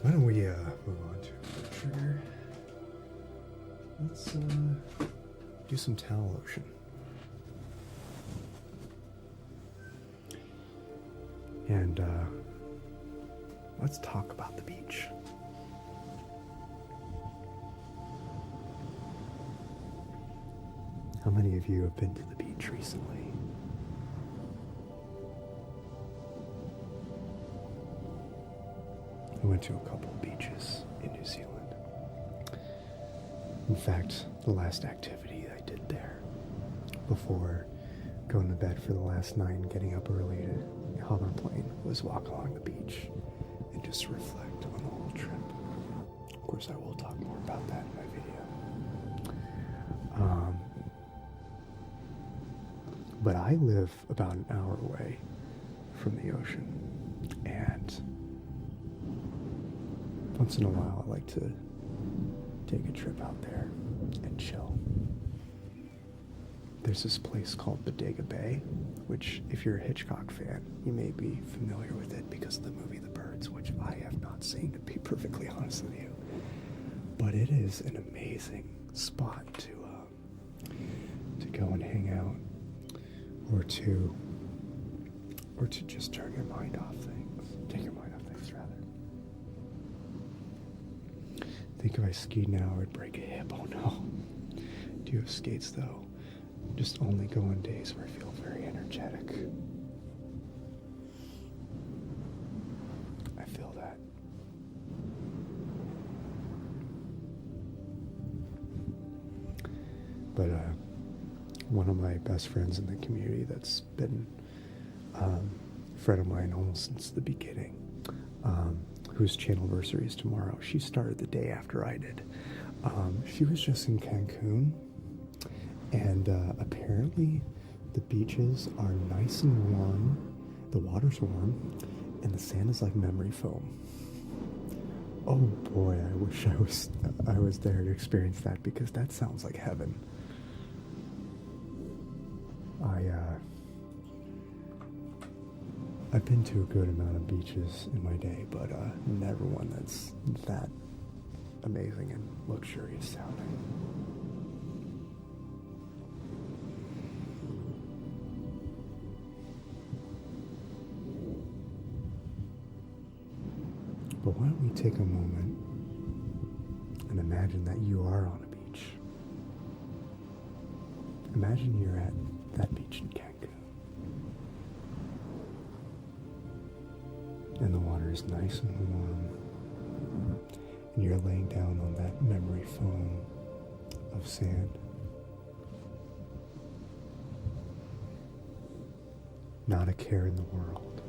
Why don't we move on to the trigger? Let's do some towel lotion. And let's talk about the beach. How many of you have been to the beach recently? I went to a couple of beaches in New Zealand. In fact, the last activity I did there before going to bed for the last night and getting up early to hop on a plane was walk along the beach and just reflect on the whole trip. Of course, I will talk more about that in my video. But I live about an hour away from the ocean, and once in a while I like to take a trip out there and chill. There's this place called Bodega Bay, which, if you're a Hitchcock fan, you may be familiar with it because of the movie The Birds, which I have not seen, to be perfectly honest with you. But it is an amazing spot to go and hang out, or to just turn your mind off things. Take your mind off things, rather. I think if I skied now, I'd break a hip. Oh no. Do you have skates though? Just only go on days where I feel very energetic. I feel that. But one of my best friends in the community that's been a friend of mine almost since the beginning, whose channelversary is tomorrow. She started the day after I did. She was just in Cancun, and apparently the beaches are nice and warm, the water's warm, and the sand is like memory foam. Oh boy, I wish I was there to experience that, because that sounds like heaven. I've been to a good amount of beaches in my day, but never one that's that amazing and luxurious sounding. But why don't we take a moment and imagine that you are on a beach. Imagine you're at that beach in Cancun. And the water is nice and warm, and you're laying down on that memory foam of sand. Not a care in the world.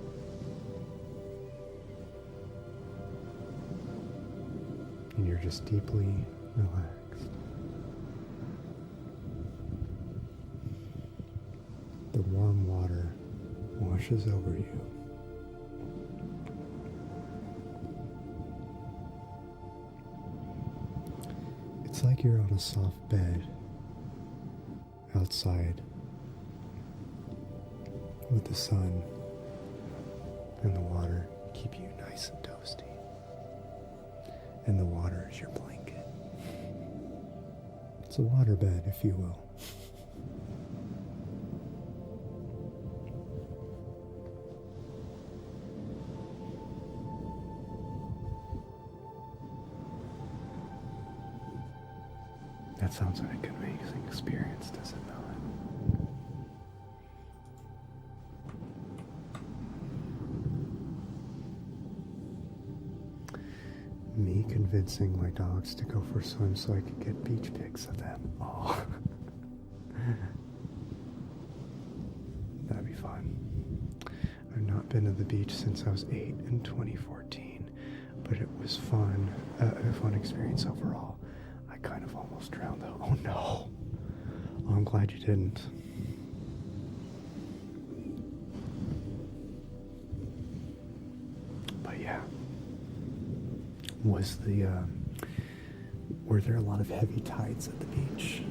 And you're just deeply relaxed. The warm water washes over you. It's like you're on a soft bed outside with the sun and the water keep you nice and toasty. And the water is your blanket. It's a water bed, if you will. That sounds like an amazing experience, does it not? Me convincing my dogs to go for a swim so I could get beach pics of them. Oh. That'd be fun. I've not been to the beach since I was 8 in 2014, but it was fun, a fun experience overall. I kind of almost drowned though. Oh no. Oh, I'm glad you didn't. But yeah. Were there a lot of heavy tides at the beach?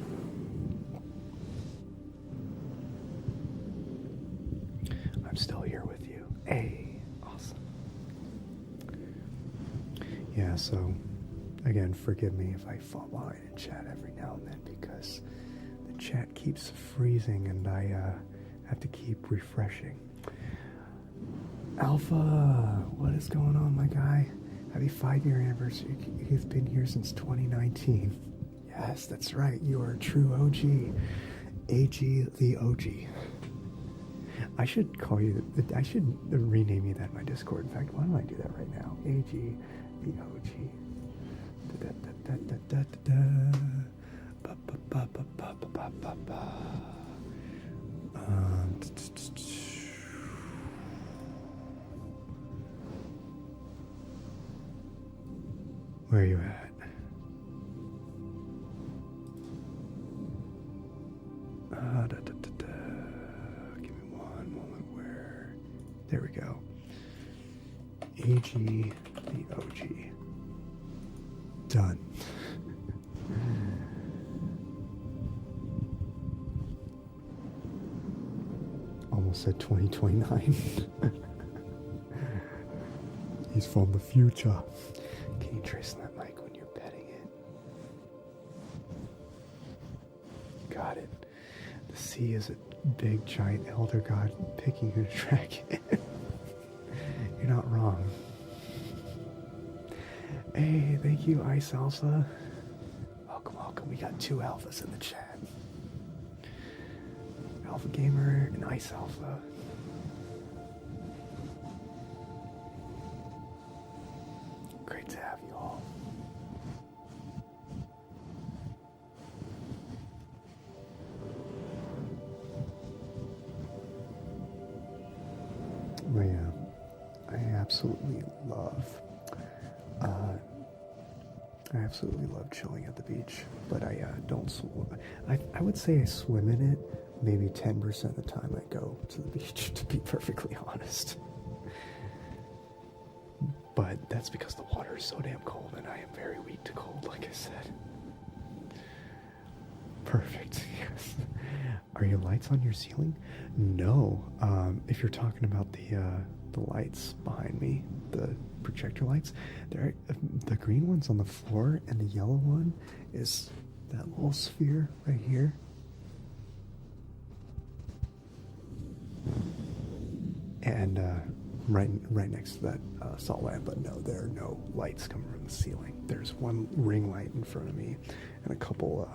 So, again, forgive me if I fall behind in chat every now and then because the chat keeps freezing and I have to keep refreshing. Alpha, what is going on, my guy? Happy 5-year anniversary. He's been here since 2019. Yes, that's right. You are a true OG. AG the OG. I should call you, I should rename you that in my Discord. In fact, why don't I do that right now? AG the OG. Where are you at? Give me one moment. Where? There we go. AG the OG. Done. Almost said 2029. He's from the future. Can you trace that mic when you're petting it? Got it. The sea is a big, giant elder god picking you to track it. You're not wrong. Hey, thank you, Ice Alpha. Welcome, welcome. We got 2 alphas in the chat. Alpha Gamer and Ice Alpha. Great to have you all. But yeah, I absolutely love chilling at the beach, but I don't swim. I would say I swim in it maybe 10% of the time I go to the beach, to be perfectly honest. But that's because the water is so damn cold and I am very weak to cold, like I said. Perfect, yes. Are your lights on your ceiling? No. If you're talking about the lights behind me, the projector lights, the green one's on the floor and the yellow one is that little sphere right here. And right next to that salt lamp, but no, there are no lights coming from the ceiling. There's one ring light in front of me and a couple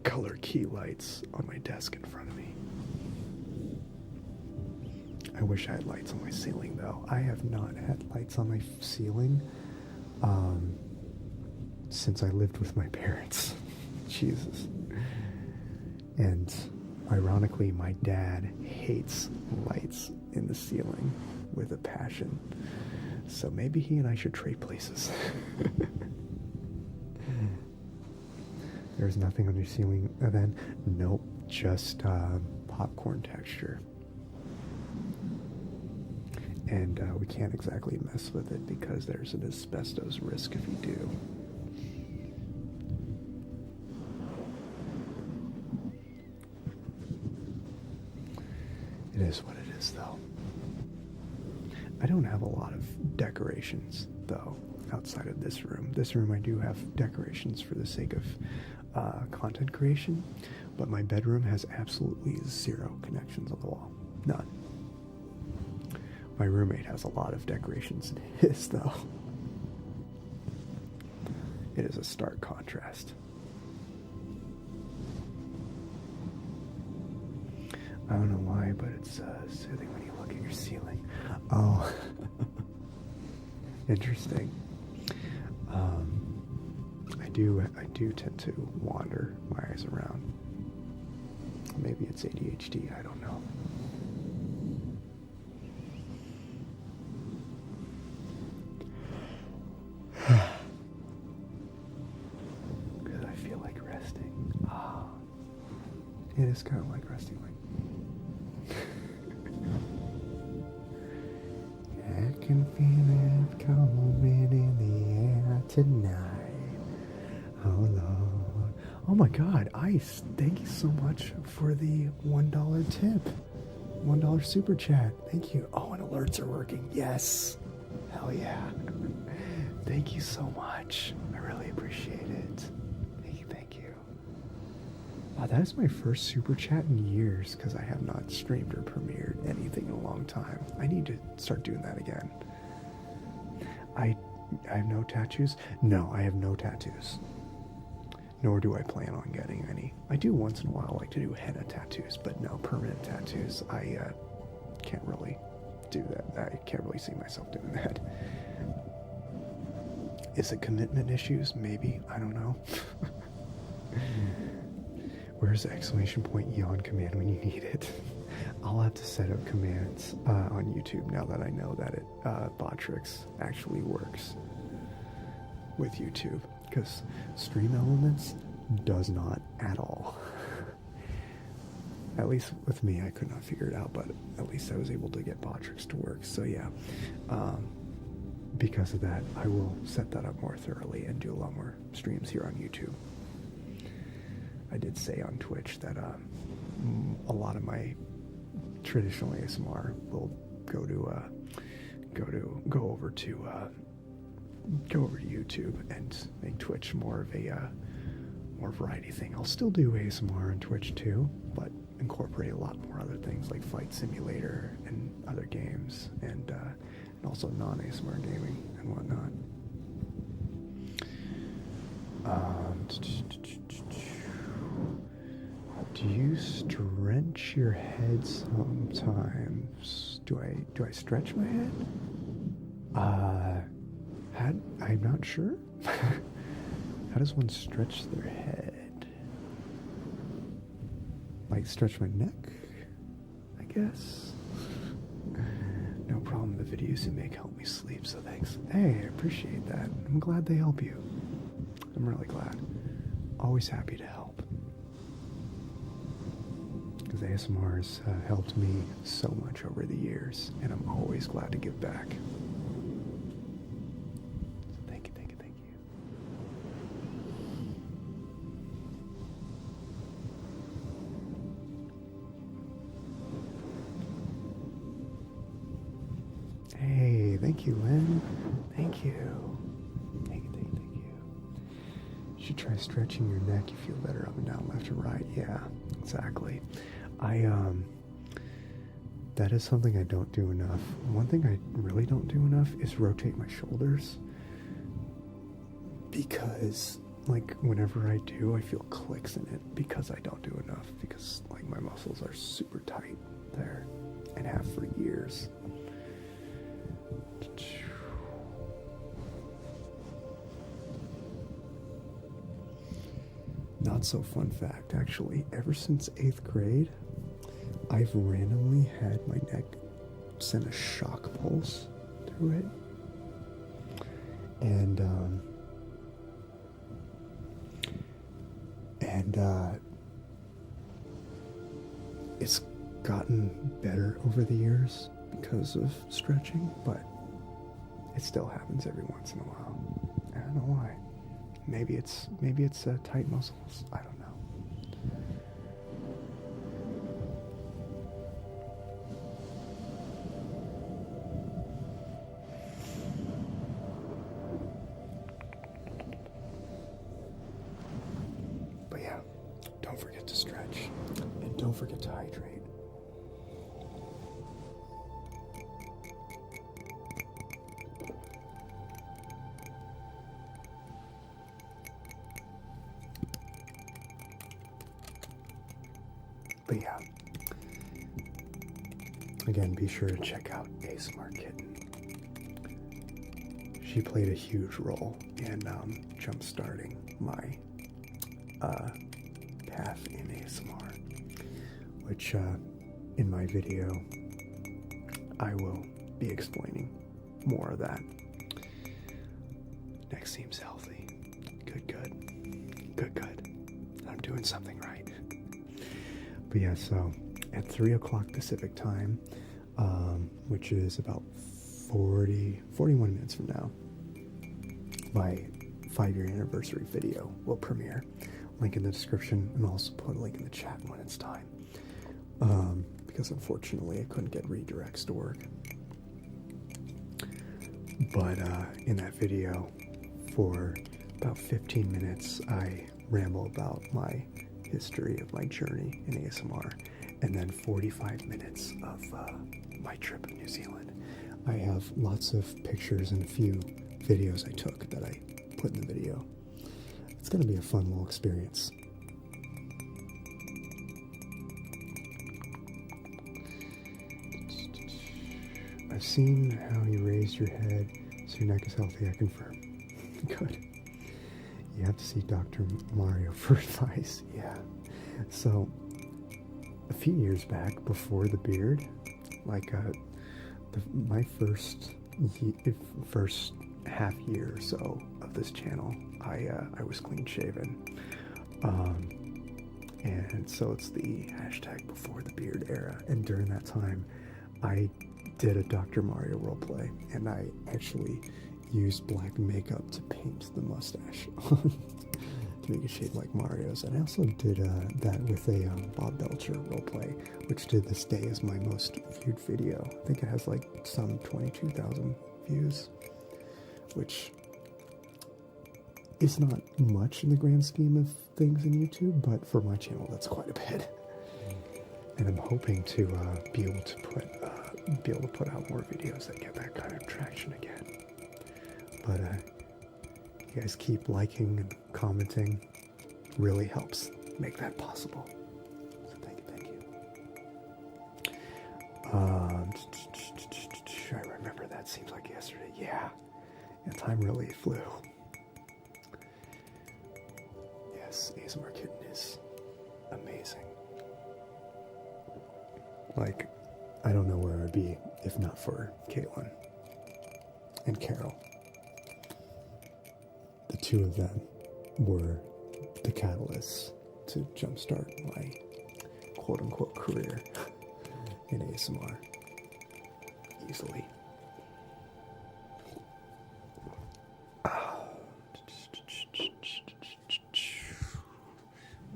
color key lights on my desk in front of me. I wish I had lights on my ceiling, though. I have not had lights on my ceiling since I lived with my parents. Jesus. And ironically, my dad hates lights in the ceiling with a passion. So maybe he and I should trade places. There's nothing on your ceiling then? Nope, just popcorn texture. And we can't exactly mess with it because there's an asbestos risk if you do. It is what it is, though. I don't have a lot of decorations, though, outside of this room. This room I do have decorations for the sake of content creation, but my bedroom has absolutely 0 connections on the wall. None. My roommate has a lot of decorations in his, though. It is a stark contrast. I don't know why, but it's soothing when you look at your ceiling. Oh, interesting. I do tend to wander my eyes around. Maybe it's ADHD, I don't know. Because I feel like resting. Ah, it is kind of like resting. I can feel it coming in the air tonight. Oh Lord. Oh my God, Ice, thank you so much for the $1 tip. $1 super chat. Thank you. Oh, and alerts are working. Yes. Hell yeah. Thank you so much. I really appreciate it. Thank you, thank you. Wow, that is my first super chat in years because I have not streamed or premiered anything in a long time. I need to start doing that again. I have no tattoos? No, I have no tattoos. Nor do I plan on getting any. I do once in a while like to do henna tattoos, but no, permanent tattoos. I can't really do that. I can't really see myself doing that. Is it commitment issues? Maybe. I don't know. Where's the exclamation point yawn command when you need it? I'll have to set up commands on YouTube now that I know that it Botrix actually works with YouTube, because Stream Elements does not at all. At least with me, I could not figure it out, but at least I was able to get Botrix to work. So yeah, because of that, I will set that up more thoroughly and do a lot more streams here on YouTube. I did say on Twitch that a lot of my traditional ASMR will go over to YouTube and make Twitch more of a more variety thing. I'll still do ASMR on Twitch too, but incorporate a lot more other things like Fight Simulator and other games, and also non-ASMR gaming and whatnot. Do you stretch your head sometimes? Do I stretch my head? I'm not sure. How does one stretch their head? Like stretch my neck, I guess. No problem. The videos you make help me sleep, so thanks. Hey, I appreciate that. I'm glad they help you. I'm really glad. Always happy to help. Because ASMR has helped me so much over the years, and I'm always glad to give back. So thank you, thank you, thank you. Hey, thank you, Lynn. Thank you. Thank you, thank you, thank you. You should try stretching your neck. You feel better up and down, left and right. Yeah, exactly. That is something I don't do enough. One thing I really don't do enough is rotate my shoulders. Because, like, whenever I do, I feel clicks in it because I don't do enough. Because, like, my muscles are super tight there and have for years. Not so fun fact, actually. Ever since 8th grade, I've randomly had my neck send a shock pulse through it. And it's gotten better over the years because of stretching, but it still happens every once in a while. I don't know why. Maybe it's tight muscles. I don't know. But yeah, don't forget to stretch, and don't forget to hydrate. But yeah, again, be sure to check out ASMR Kitten. She played a huge role in jump-starting my path in ASMR, which in my video I will be explaining more of that. Neck seems healthy. Good. I'm doing something right. But yeah, so at 3 o'clock Pacific time, which is about 41 minutes from now, my 5-year anniversary video will premiere. Link in the description, and I'll also put a link in the chat when it's time. Because unfortunately I couldn't get redirects to work. But in that video, for about 15 minutes, I ramble about my history of my journey in ASMR, and then 45 minutes of my trip in New Zealand. I have lots of pictures and a few videos I took that I put in the video. It's going to be a fun little experience. I've seen how you raised your head, so your neck is healthy, I confirm. Good. You have to see Dr. Mario for advice. Yeah. So, a few years back, before the beard, like my first half year or so of this channel, I was clean shaven. And so it's the hashtag before the beard era. And during that time, I did a Dr. Mario roleplay, and I actually used black makeup to paint the mustache on to make it shade like Mario's. And I also did that with a Bob Belcher roleplay, which to this day is my most viewed video. I think it has like some 22,000 views, which is not much in the grand scheme of things in YouTube, but for my channel, that's quite a bit. And I'm hoping to be able to put out more videos that get that kind of traction again. But you guys keep liking and commenting. Really helps make that possible. So thank you. I remember that. Seems like yesterday. Yeah, time really flew. Yes, ASMR Kitten is amazing. Like, I don't know where I'd be if not for Caitlin and Carol. The two of them were the catalysts to jumpstart my quote-unquote career in ASMR easily.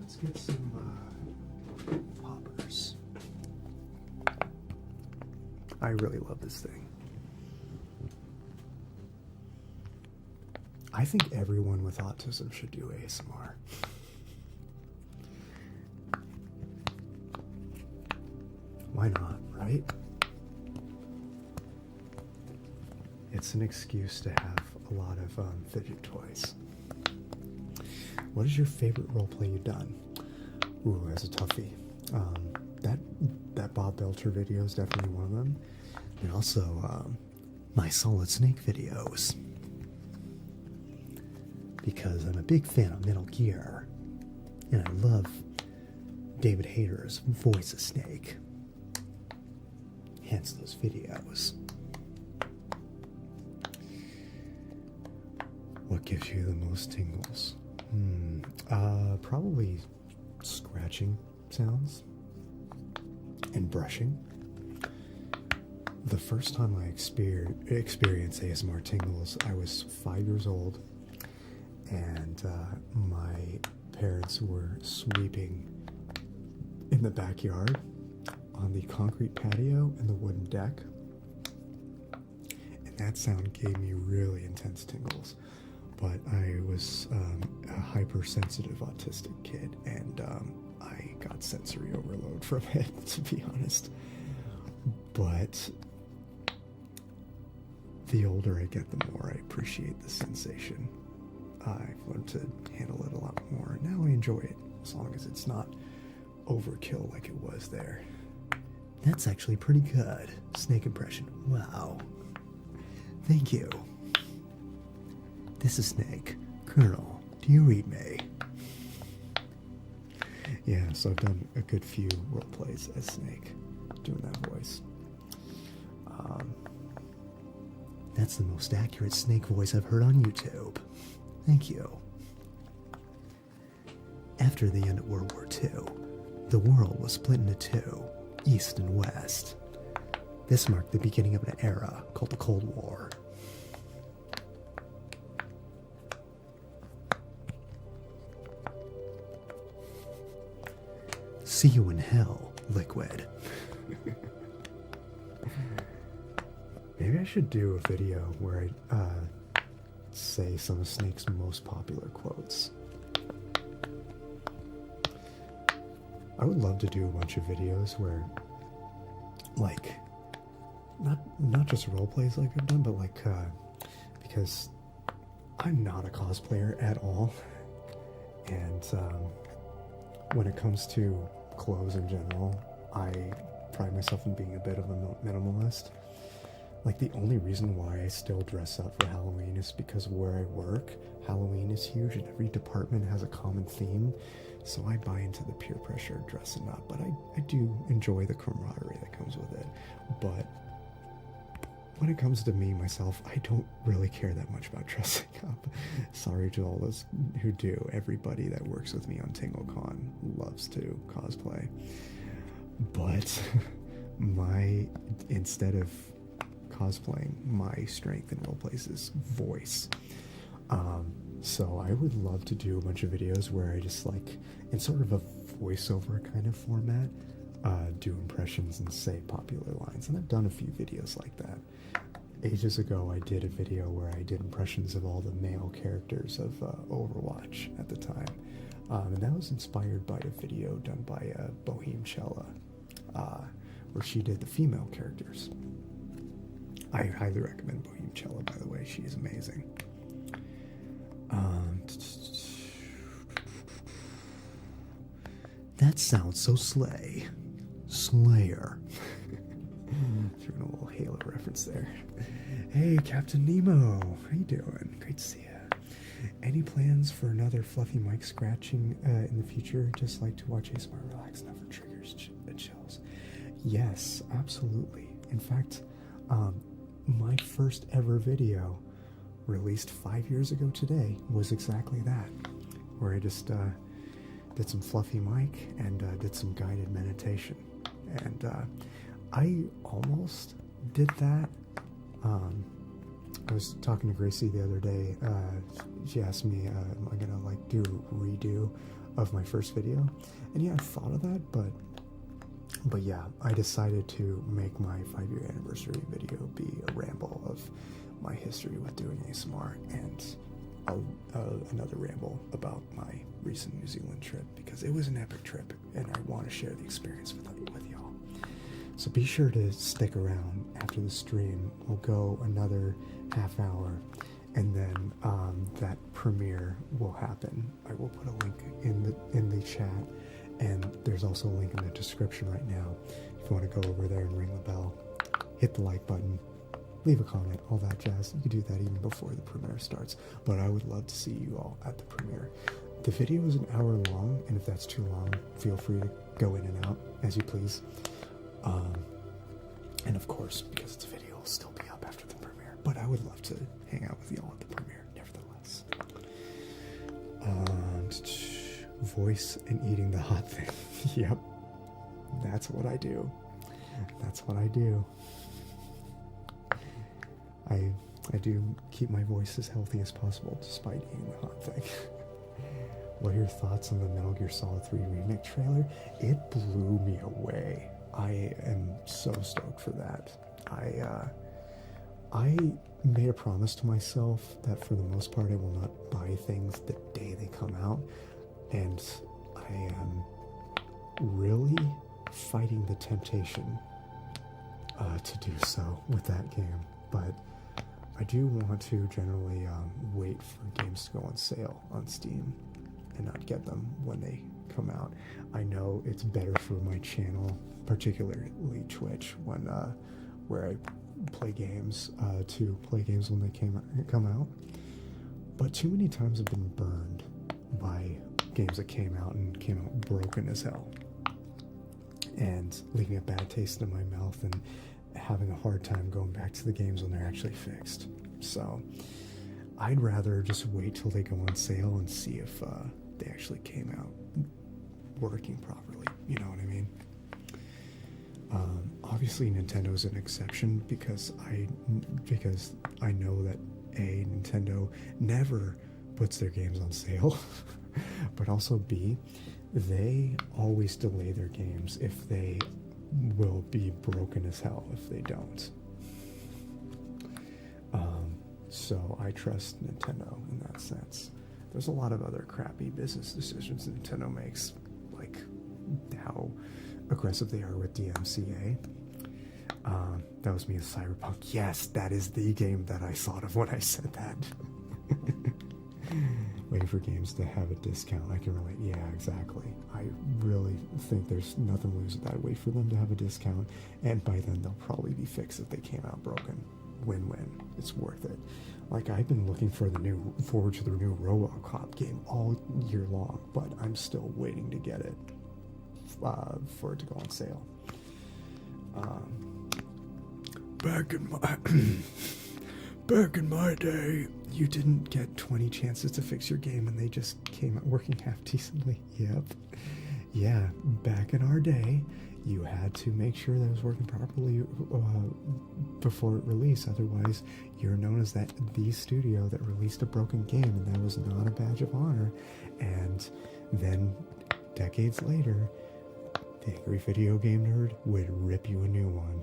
Let's get some poppers. I really love this thing. I think everyone with autism should do ASMR. Why not, right? It's an excuse to have a lot of fidget toys. What is your favorite roleplay you've done? Ooh, that's a toughie. That Bob Belcher video is definitely one of them. And also my Solid Snake videos. Because I'm a big fan of Metal Gear. And I love David Hayter's voice of Snake. Hence those videos. What gives you the most tingles? Probably scratching sounds and brushing. The first time I experienced ASMR tingles, I was 5 years old, and my parents were sweeping in the backyard on the concrete patio and the wooden deck, and that sound gave me really intense tingles. But I was a hypersensitive autistic kid, and I got sensory overload from it, to be honest. But the older I get, the more I appreciate the sensation. I've learned to handle it a lot more. Now I enjoy it, as long as it's not overkill like it was there. That's actually pretty good. Snake impression. Wow. Thank you. This is Snake. Colonel, do you read me? Yeah, so I've done a good few role plays as Snake, doing that voice. That's the most accurate Snake voice I've heard on YouTube. Thank you. After the end of World War II, the world was split into two, East and West. This marked the beginning of an era called the Cold War. See you in hell, Liquid. Maybe I should do a video where I say some of Snake's most popular quotes. I would love to do a bunch of videos where, like, not just role plays like I've done, but like, because I'm not a cosplayer at all, and when it comes to clothes in general, I pride myself in being a bit of a minimalist. Like, the only reason why I still dress up for Halloween is because where I work, Halloween is huge and every department has a common theme, so I buy into the peer pressure of dressing up, but I do enjoy the camaraderie that comes with it. But when it comes to me, myself, I don't really care that much about dressing up. Sorry to all those who do. Everybody that works with me on TingleCon loves to cosplay. But instead of cosplaying, my strength in roleplays is voice. So I would love to do a bunch of videos where I just, like, in sort of a voiceover kind of format, do impressions and say popular lines. And I've done a few videos like that. Ages ago, I did a video where I did impressions of all the male characters of Overwatch at the time. And that was inspired by a video done by Boheme Chella, where she did the female characters. I highly recommend Boheme Chella, by the way. She is amazing. That sounds so slay. Slayer. Threw in a little Halo reference there. Hey, Captain Nemo. How you doing? Great to see you. Any plans for another fluffy mic scratching in the future? Just like to watch ASMR relax, never triggers chills. Yes, absolutely. In fact, my first ever video, released 5 years ago today, was exactly that, where I just did some fluffy mic and did some guided meditation. And I almost did that. I was talking to Gracie the other day. She asked me, am I gonna like do a redo of my first video? And yeah, I thought of that, but yeah, I decided to make my 5-year anniversary video be a ramble of my history with doing ASMR and another ramble about my recent New Zealand trip, because it was an epic trip and I want to share the experience with y'all. So be sure to stick around after the stream. We'll go another half hour and then that premiere will happen. I will put a link in the chat, and there's also a link in the description right now if you want to go over there and ring the bell, hit the like button, leave a comment, all that jazz. You can do that even before the premiere starts, but I would love to see you all at the premiere. The video is an hour long, and if that's too long, feel free to go in and out as you please. And of course, because it's a video, it'll still be up after the premiere, but I would love to hang out with y'all at the premiere nevertheless. Voice and eating the hot thing. Yep, that's what I do. That's what I do. I do keep my voice as healthy as possible despite eating the hot thing. What are your thoughts on the Metal Gear Solid 3 remake trailer? It blew me away. I am so stoked for that. I made a promise to myself that for the most part I will not buy things the day they come out, and I am really fighting the temptation to do so with that game. But I do want to generally wait for games to go on sale on Steam and not get them when they come out. I know it's better for my channel, particularly Twitch, when where I play games, to play games when they come out. But too many times I've been burned by games that came out broken as hell, and leaving a bad taste in my mouth and having a hard time going back to the games when they're actually fixed. So I'd rather just wait till they go on sale and see if they actually came out working properly. You know what I mean? Obviously Nintendo's an exception because I know that Nintendo never puts their games on sale, but also B, they always delay their games if they will be broken as hell if they don't. So I trust Nintendo in that sense. There's a lot of other crappy business decisions Nintendo makes, like how aggressive they are with DMCA. That was me as Cyberpunk. Yes, that is the game that I thought of when I said that. Waiting for games to have a discount. I can relate. Yeah, exactly. I really think there's nothing to lose with that. Wait for them to have a discount, and by then they'll probably be fixed if they came out broken. Win-win. It's worth it. Like, I've been looking forward to the new RoboCop game all year long, but I'm still waiting to get it for it to go on sale. Back in my day, you didn't get 20 chances to fix your game, and they just came out working half decently. Yep. Yeah, back in our day, you had to make sure that it was working properly before it released. Otherwise, you're known as the studio that released a broken game, and that was not a badge of honor. And then, decades later, the angry video game nerd would rip you a new one.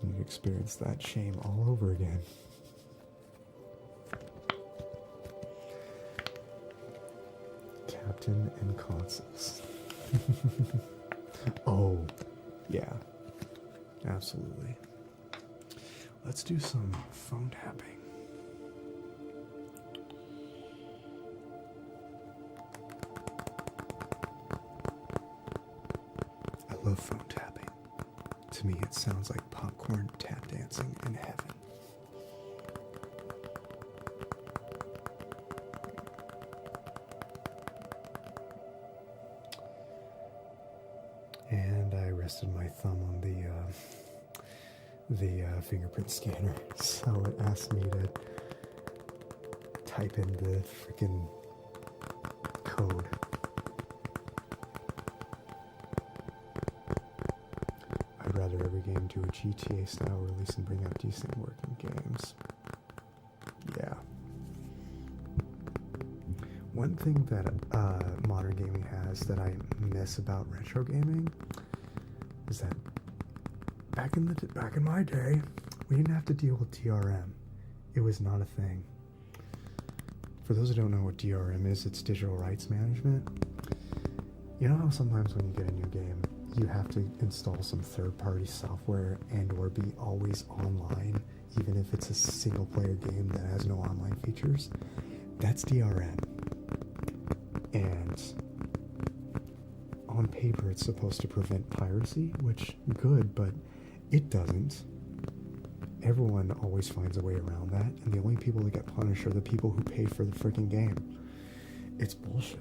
And you'd experience that shame all over again. Captain and consoles. Oh, yeah. Absolutely. Let's do some phone tapping. I love phone tapping. To me, it sounds like popcorn tap dancing in heaven. And I rested my thumb on the fingerprint scanner, so it asked me to type in the freaking code. I'd rather every game do a GTA style release and bring out decent working games. Yeah. One thing that modern gaming has that I miss about retro gaming is that back in my day, we didn't have to deal with DRM. It was not a thing. For those who don't know what DRM is, it's digital rights management. You know how sometimes when you get a new game, you have to install some third-party software and or be always online, even if it's a single-player game that has no online features? That's DRM. And on paper, it's supposed to prevent piracy, which, good, but it doesn't. Everyone always finds a way around that, and the only people that get punished are the people who pay for the freaking game. It's bullshit.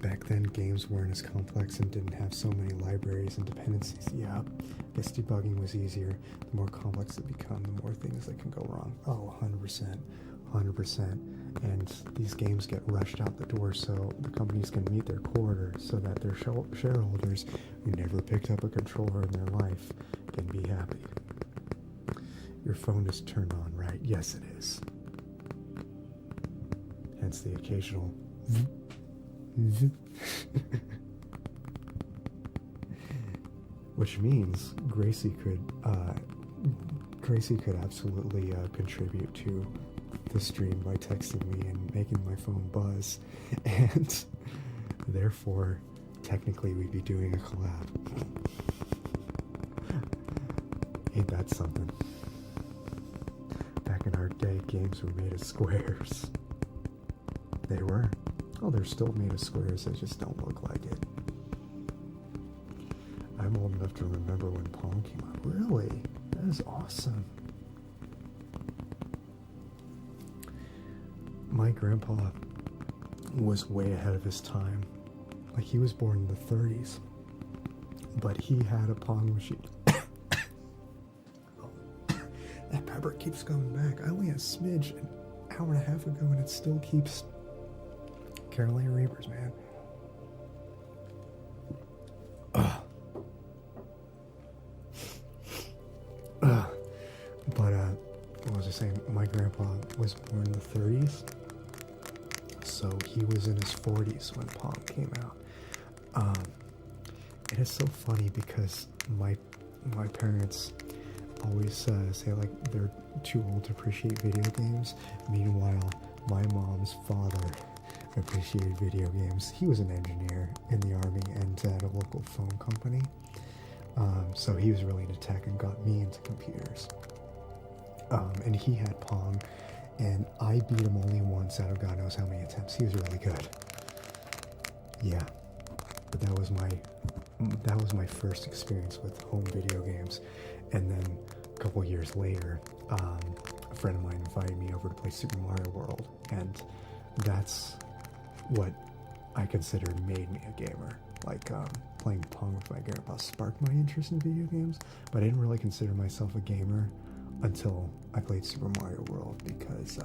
Back then, games weren't as complex and didn't have so many libraries and dependencies. Yeah, I guess debugging was easier. The more complex it become, the more things that can go wrong. Oh, 100%. 100%. And these games get rushed out the door so the companies can meet their quota so that their shareholders who never picked up a controller in their life can be happy. Your phone is turned on, right? Yes, it is. Hence the occasional which means Gracie could absolutely contribute to the stream by texting me and making my phone buzz, and therefore technically we'd be doing a collab. Ain't that something? Back in our day, games were made of squares. They were. Oh, they're still made of squares, they just don't look like it. I'm old enough to remember when Pong came out. Really? That is awesome. My grandpa was way ahead of his time. Like, he was born in the 30s. But he had a Pong machine. That pepper keeps coming back. I only had a smidge an hour and a half ago, and it still keeps... Carolina Reapers, man. But, what was I saying? My grandpa was born in the 30s, so he was in his 40s when Pong came out. It is so funny because my my parents always say like they're too old to appreciate video games. Meanwhile, my mom's father appreciated video games. He was an engineer in the army and at a local phone company. So he was really into tech and got me into computers. And he had Pong, and I beat him only once out of God knows how many attempts. He was really good. Yeah, but that was my first experience with home video games. And then a couple years later, a friend of mine invited me over to play Super Mario World, and that's what I considered made me a gamer. Like, playing Pong with my grandpa sparked my interest in video games, but I didn't really consider myself a gamer until I played Super Mario World, because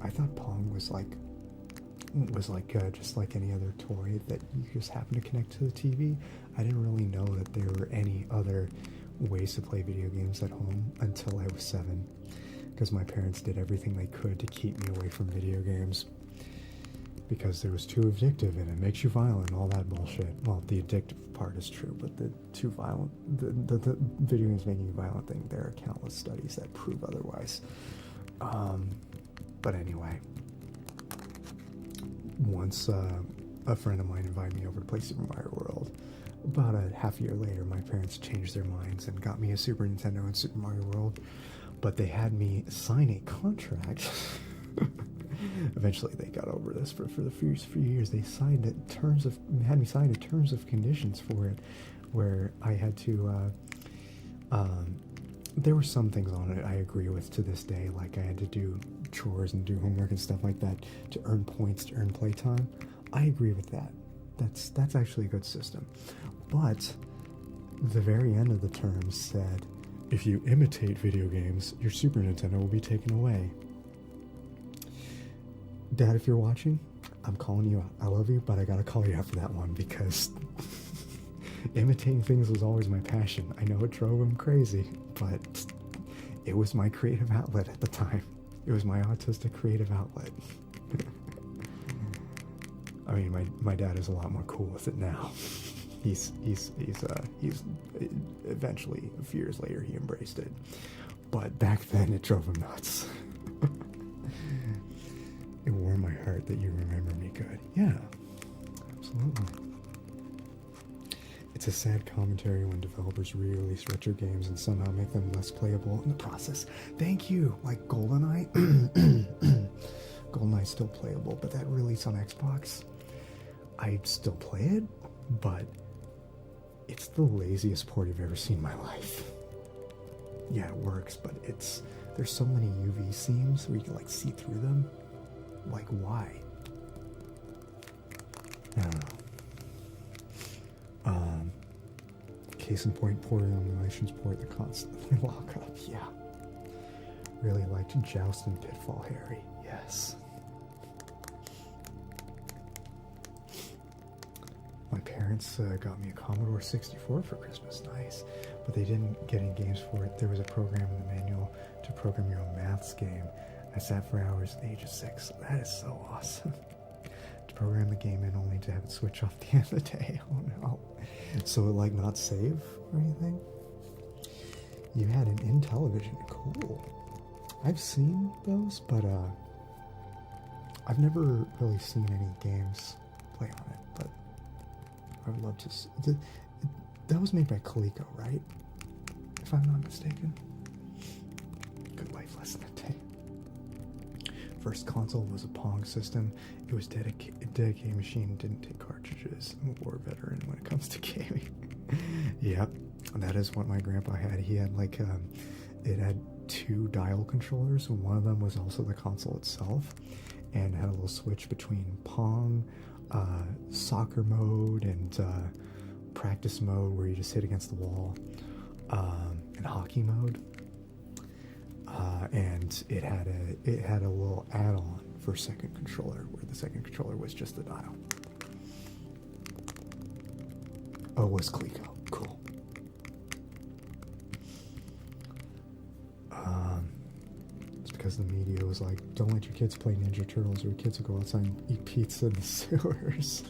I thought Pong was like just like any other toy that you just happen to connect to the TV. I didn't really know that there were any other ways to play video games at home until I was 7, because my parents did everything they could to keep me away from video games, because it was too addictive and it makes you violent and all that bullshit. Well, the addictive part is true, but the too violent, the video games making you violent thing, there are countless studies that prove otherwise. But anyway, once a friend of mine invited me over to play Super Mario World. About a half year later, my parents changed their minds and got me a Super Nintendo and Super Mario World, but they had me sign a contract. Eventually, they got over this. For the first few years, they had me sign terms of conditions for it, where I had to. There were some things on it I agree with to this day, like I had to do chores and do homework and stuff like that to earn points, to earn playtime. I agree with that. That's actually a good system. But the very end of the terms said, if you imitate video games, your Super Nintendo will be taken away. Dad, if you're watching, I'm calling you out. I love you, but I gotta call you out for that one, because imitating things was always my passion. I know it drove him crazy, but it was my creative outlet at the time. It was my autistic creative outlet. I mean, my dad is a lot more cool with it now. He's eventually, a few years later, he embraced it. But back then, it drove him nuts. It warmed my heart that you remember me good. Yeah, absolutely. It's a sad commentary when developers re-release retro games and somehow make them less playable in the process. Thank you. Like GoldenEye. GoldenEye's still playable, but that release on Xbox, I still play it, but it's the laziest port I've ever seen in my life. Yeah, it works, but there's so many UV seams where you can like see through them. Like, why? I don't know. Case in point, poor emulations port that constantly lock up. Yeah. Really liked Joust and Pitfall Harry. Yes. My parents got me a Commodore 64 for Christmas. Nice. But they didn't get any games for it. There was a program in the manual to program your own maths game. I sat for hours at the age of 6. That is so awesome. To program the game in only to have it switch off the end of the day. Oh no. So it like not save or anything? You had an Intellivision. Cool. I've seen those, but I've never really seen any games play on it, but I would love to see. That was made by Coleco, right? If I'm not mistaken. Good life lesson today. First console was a Pong system. It was a dedicated machine, didn't take cartridges. I'm a war veteran when it comes to gaming. Yep, that is what my grandpa had. He had like, it had 2 dial controllers. One of them was also the console itself, and had a little switch between Pong, soccer mode, and practice mode where you just hit against the wall, and hockey mode. And it had a little add-on for second controller, where the second controller was just the dial. Oh, it was Coleco. Cool. It's because the media was like, don't let your kids play Ninja Turtles, or your kids will go outside and eat pizza in the sewers.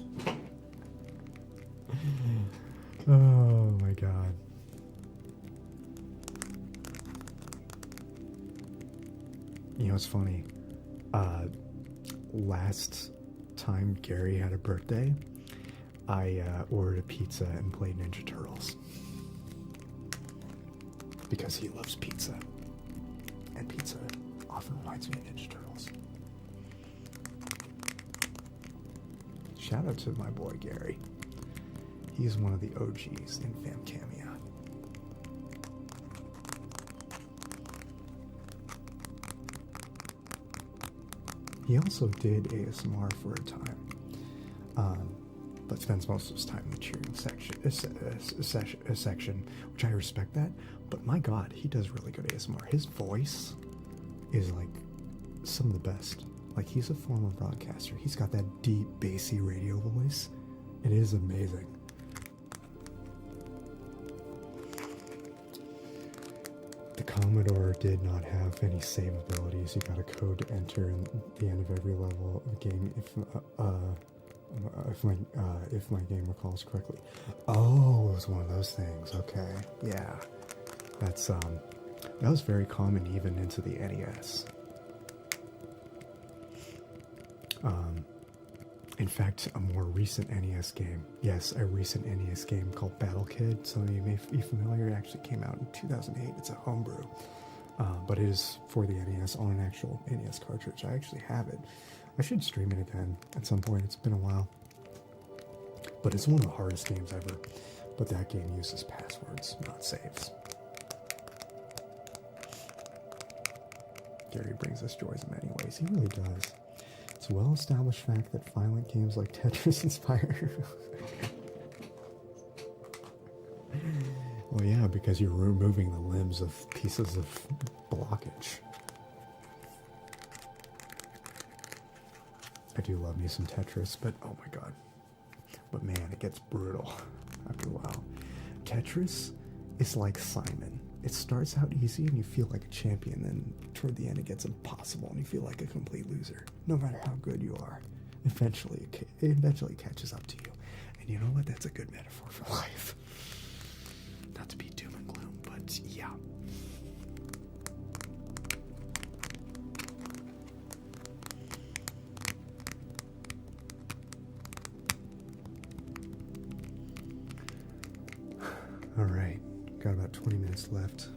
Oh my god. You know, it's funny. Last time Gary had a birthday, I ordered a pizza and played Ninja Turtles. Because he loves pizza. And pizza often reminds me of Ninja Turtles. Shout out to my boy Gary. He's one of the OGs in Fam Cameo. He also did ASMR for a time, but spends most of his time in the cheering section, which I respect that. But my God, he does really good ASMR. His voice is like some of the best. Like, he's a former broadcaster. He's got that deep, bassy radio voice. It is amazing. The Commodore did not have any save abilities. You got a code to enter in the end of every level of the game if my game recalls correctly. Oh, it was one of those things. Okay, yeah, that was very common even into the NES. In fact, a more recent NES game, yes, a recent NES game called Battle Kid, some of you may be familiar, it actually came out in 2008. It's a homebrew, but it is for the NES on an actual NES cartridge. I actually have it. I should stream it again at some point. It's been a while. But it's one of the hardest games ever. But that game uses passwords, not saves. Gary brings us joys in many ways. He really does. It's a well-established fact that violent games like Tetris inspire... Well, yeah, because you're removing the limbs of pieces of blockage. I do love me some Tetris, but oh my God. But man, it gets brutal after a while. Tetris is like Simon. It starts out easy and you feel like a champion, then toward the end it gets impossible and you feel like a complete loser. No matter how good you are, eventually it catches up to you. And you know what? That's a good metaphor for life. Not to be doom and gloom, but yeah. All right, got about 20 minutes left.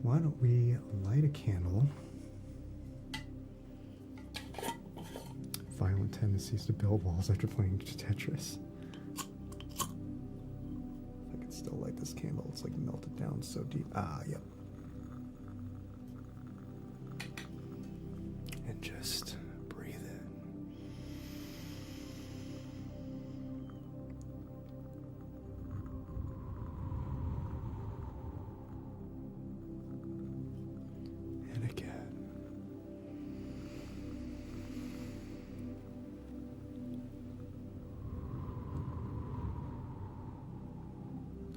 Why don't we light a candle? Violent tendencies to build walls after playing Tetris. I can still light this candle. It's like melted down so deep. Yep. And just breathe in. And again.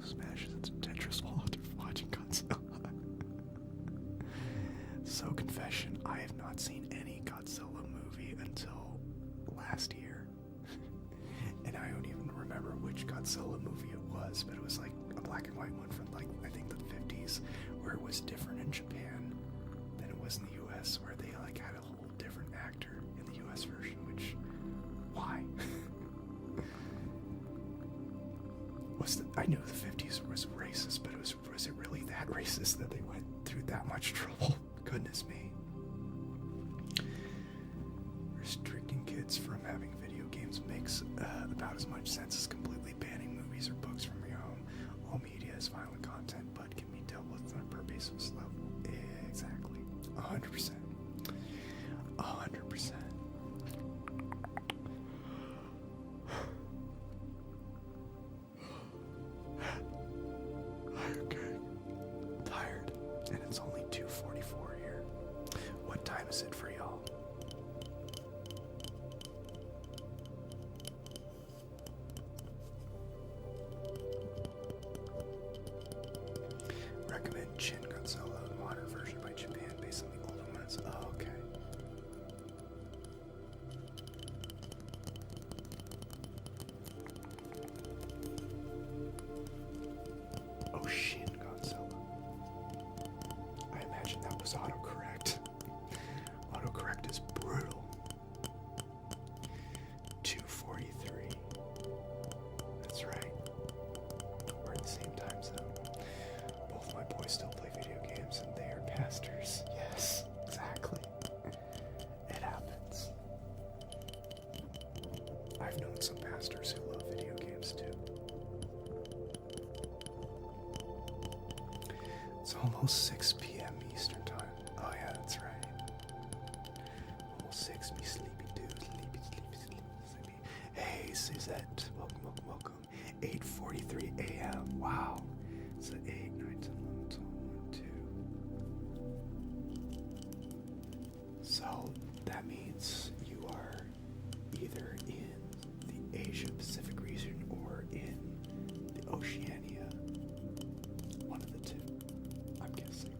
Smashes into Tetris wall after watching Godzilla. So, confession, I have not seen any Godzilla movie until last year. And I don't even remember which Godzilla movie it was, but it was like a black and white one from like, I think the 50s, where it was different in Japan than it was in the US, where they like had a whole different actor in the US version, which, why? I knew the 50s was racist, but was it really that racist that they went through that much trouble? Goodness me. Restricting kids from having video games makes about as much sense as completely banning movies or books from your home. All media is violent content, but can be dealt with on a per basis level. Exactly. 100%. 100%. And it's only 2:44 here. What time is it for y'all? Recommend Shin Godzilla, modern version by Japan based on the older ones. Oh, okay. Oh, Shin Godzilla. I imagine that was autocorrect. podcasters who love video games too. It's almost 6 p.m. Eastern time. Oh yeah, that's right. Almost 6, me sleepy dude. Sleepy. Hey, Suzette. Welcome, welcome, welcome. 8:43 a.m. Wow. So 8, 9, 10, 11, 12, 1, 2. So that means you are either in the Asia Pacific region or in the Oceania. One of the two, I'm guessing.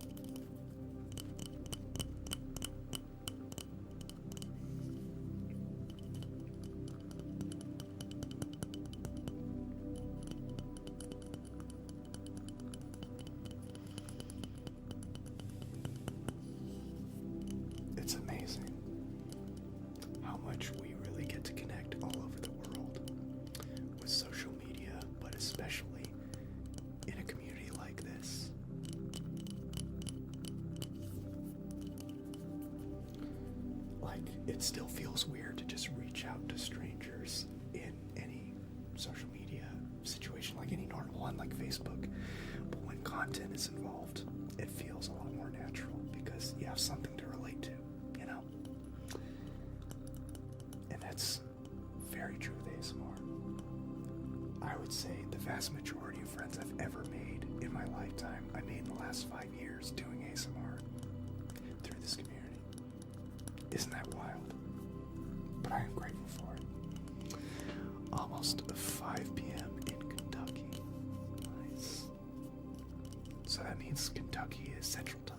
It's amazing how much we really get to connect all over the world with social media, but especially in a community like this. Like, it still feels weird to just reach out to strangers in any social media situation, like any normal one, like Facebook. But when content is involved, it feels a lot more natural because you have something to relate to, you know? And that's very true with ASMR. I would say the vast majority of friends I've ever made in my lifetime, I made in the last 5 years doing ASMR through this community. Isn't that wild? But I am grateful for it. Almost 5 p.m. in Kentucky. Nice. So that means Kentucky is Central Time.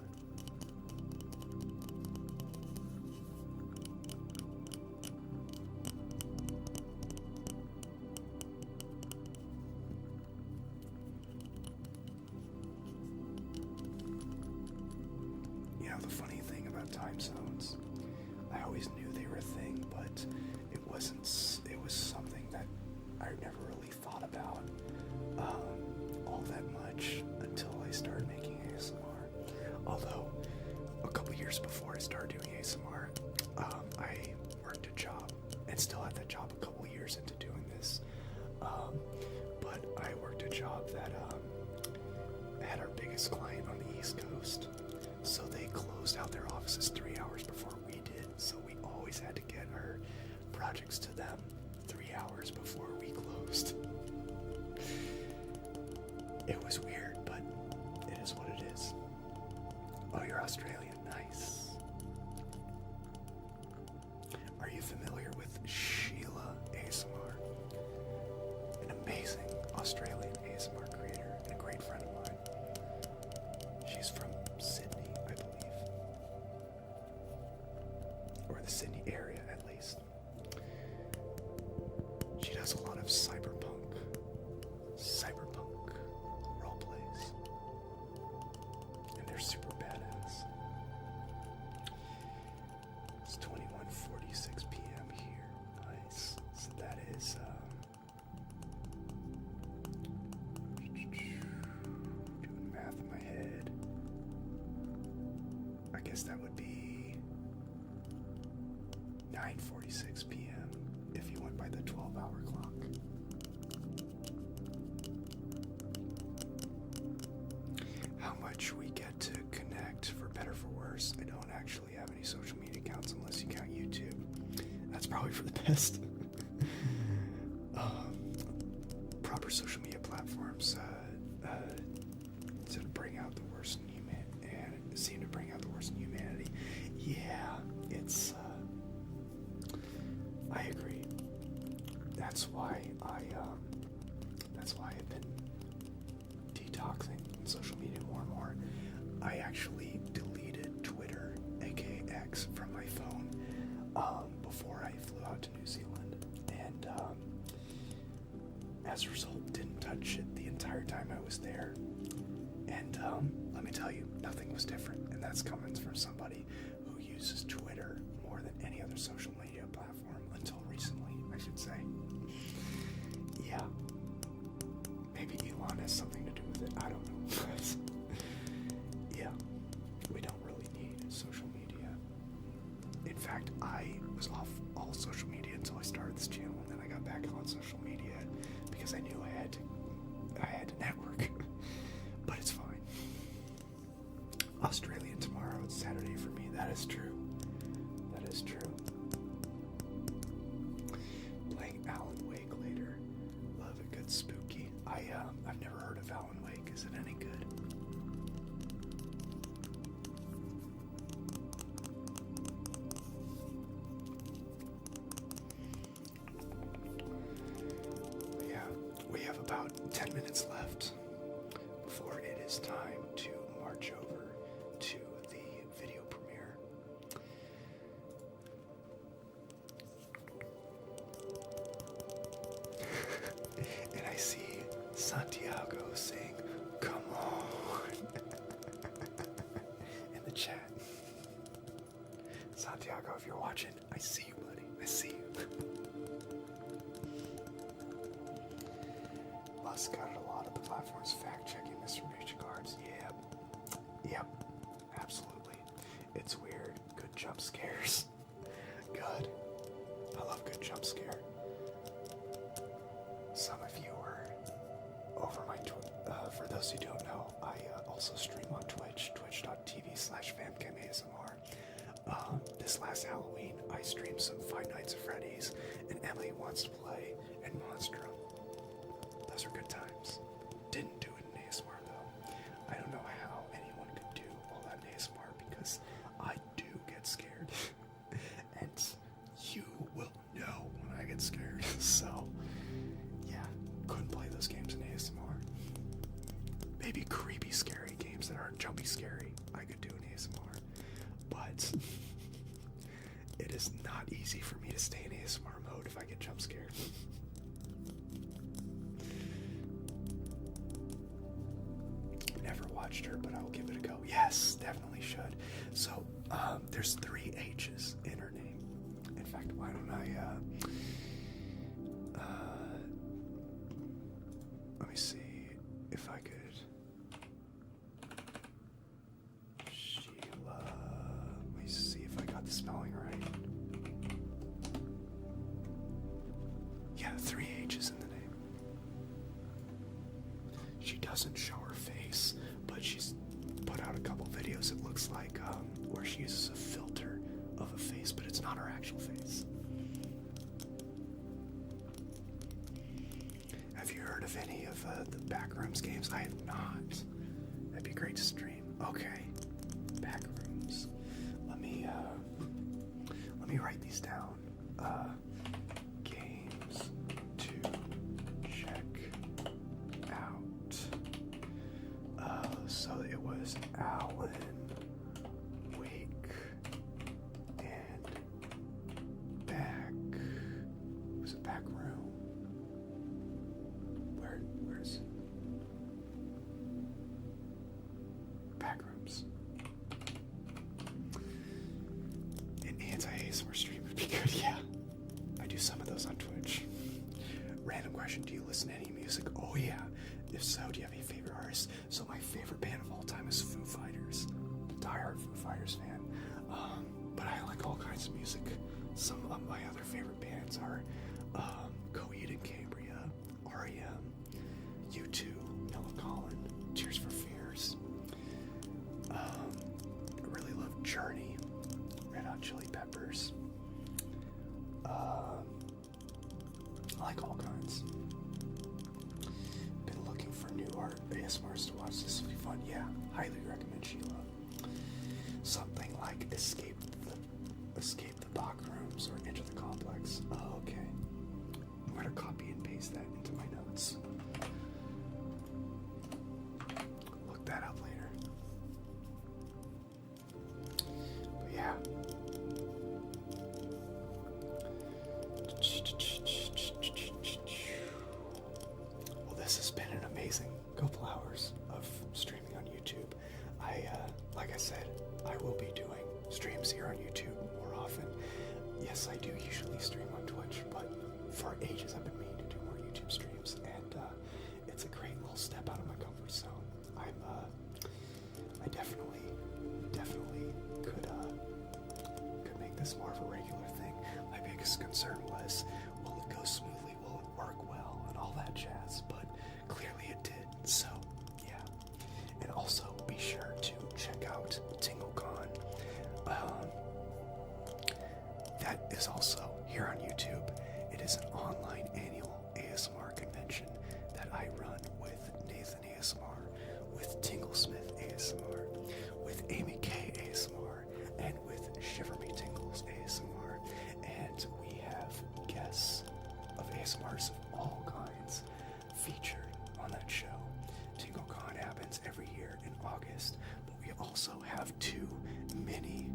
You know, the funny thing about time zones, I always knew they were a thing, but it wasn't, it was something that I never really thought about all that much until I started making ASMR. Although, a couple years before I started doing ASMR, I worked a job, and still had that job a couple years into doing this. But I worked a job that had our biggest client on the East Coast. So they closed out their offices 3 hours before we did. So we always had to get our projects to them 3 hours before we closed. It was weird, but it is what it is. Oh, you're Australian. Nice. Are you familiar with Sheila ASMR? An amazing Australian ASMR creator and a great friend of mine. She's from Sydney, I believe. Or the Sydney area, at least. She does a lot of cyberpunk role plays. And they're super badass. It's 21:46 p.m. here. Nice. So that is doing math in my head. I guess that would be 9:46 p.m. if you went by the 12-hour clock. How much we get to connect, for better or for worse. I don't actually have any social media accounts unless you count YouTube. That's probably for the best. Proper social media platforms sort of bring out the worst in humanity, and seem to bring out the worst in humanity. Yeah, it's. I agree. That's why I've been detoxing social media more and more. I actually deleted Twitter, aka X, from my phone before I flew out to New Zealand, and as a result, didn't touch it the entire time I was there. And let me tell you, nothing was different, and that's coming from somebody who uses Twitter more than any other social media platform until recently, I should say. Yeah. Maybe Elon has something to do with it. I don't know. Yeah. We don't really need social media. In fact, I was off all social media until I started this channel, and then I got back back on social media because I knew I had to network. But it's fine. Australian tomorrow, it's Saturday for me. That is true. That is true. Playing Alan Wake later. Love a good spooky. I've never heard of Alan Wake. Is it any good? Yeah, we have about 10 minutes left before it is time to march over to the video premiere. And I see Santiago saying, "Come on," in the chat. Santiago, if you're watching, I see you, buddy. I see you. Musk got a lot of the platforms fact-checking misinformation cards. Yep, absolutely. It's weird. Good jump scares. Good. I love good jump scare. Some of you were over my for those who don't know, I also stream on Twitch, twitch.tv/famcamASMR. This last Halloween, I streamed some Five Nights at Freddy's, and Emily Wants to Play, and Monstrum. Those are good times. Didn't do it in ASMR though. I don't know how anyone could do all that in ASMR because I do get scared. And you will know when I get scared. So, yeah, couldn't play those games in ASMR. Maybe creepy, scary games that aren't jumpy scary I could do in ASMR. But it is not easy for me to stay in ASMR mode if I get jump scared. Never watched her, but I will give it a go. Yes, definitely should. So, there's 3 H's in her name. In fact, why don't I, let me see if I could. Sheila. Let me see if I got the spelling right. Yeah, 3 H's in the name. She doesn't show her face, but she's put out a couple videos, it looks like, where she uses a filter of a face, but it's not her actual face. Have you heard of any of the Backrooms games? I have not. That'd be great to stream. Okay, Backrooms. Let me write these down. Games to check out. So it was Alan Wake and was it Back Room? Where's Backrooms? An anti-ASMR stream would be good, yeah. I do some of those on Twitch. Random question, do you listen to any music? Oh yeah. If so, do you have any favorite artists? So my favorite band of all time is Foo Fighters. Diehard Foo Fighters fan. But I like all kinds of music. Some of my other favorite bands are Coheed and Cambria, R.E.M., U2, Millencolin, Tears for Fears. I really love Journey, Red Hot Chili Peppers. I like all kinds. Been looking for new art ASMRs to watch. This will be fun. Yeah, highly recommend Sheila. Something like Escape the Backrooms or Enter the Complex. Oh, okay. I'm gonna copy and paste that into my notes. Look that up later. But yeah. Well, this has been an amazing couple hours of streaming on YouTube. Like I said, I will be doing streams here on YouTube more often. Yes, I do usually stream on Twitch, but for ages I've been meaning to do more YouTube streams, and it's a great little step out of my comfort zone. I definitely could make this more of a regular thing. My biggest concern was, will it go smoothly? Will jazz, but clearly it did. So, yeah. And also be sure to check out TingleCon. That is also here on YouTube. It is an online annual ASMR convention that I run with Nathan ASMR, with Tinglesmith ASMR, with Amy K ASMR, and with Shiver Me Tingles ASMR. And we have guests of ASMRs of all kinds featured on that show. TingleCon happens every year in August, but we also have 2 mini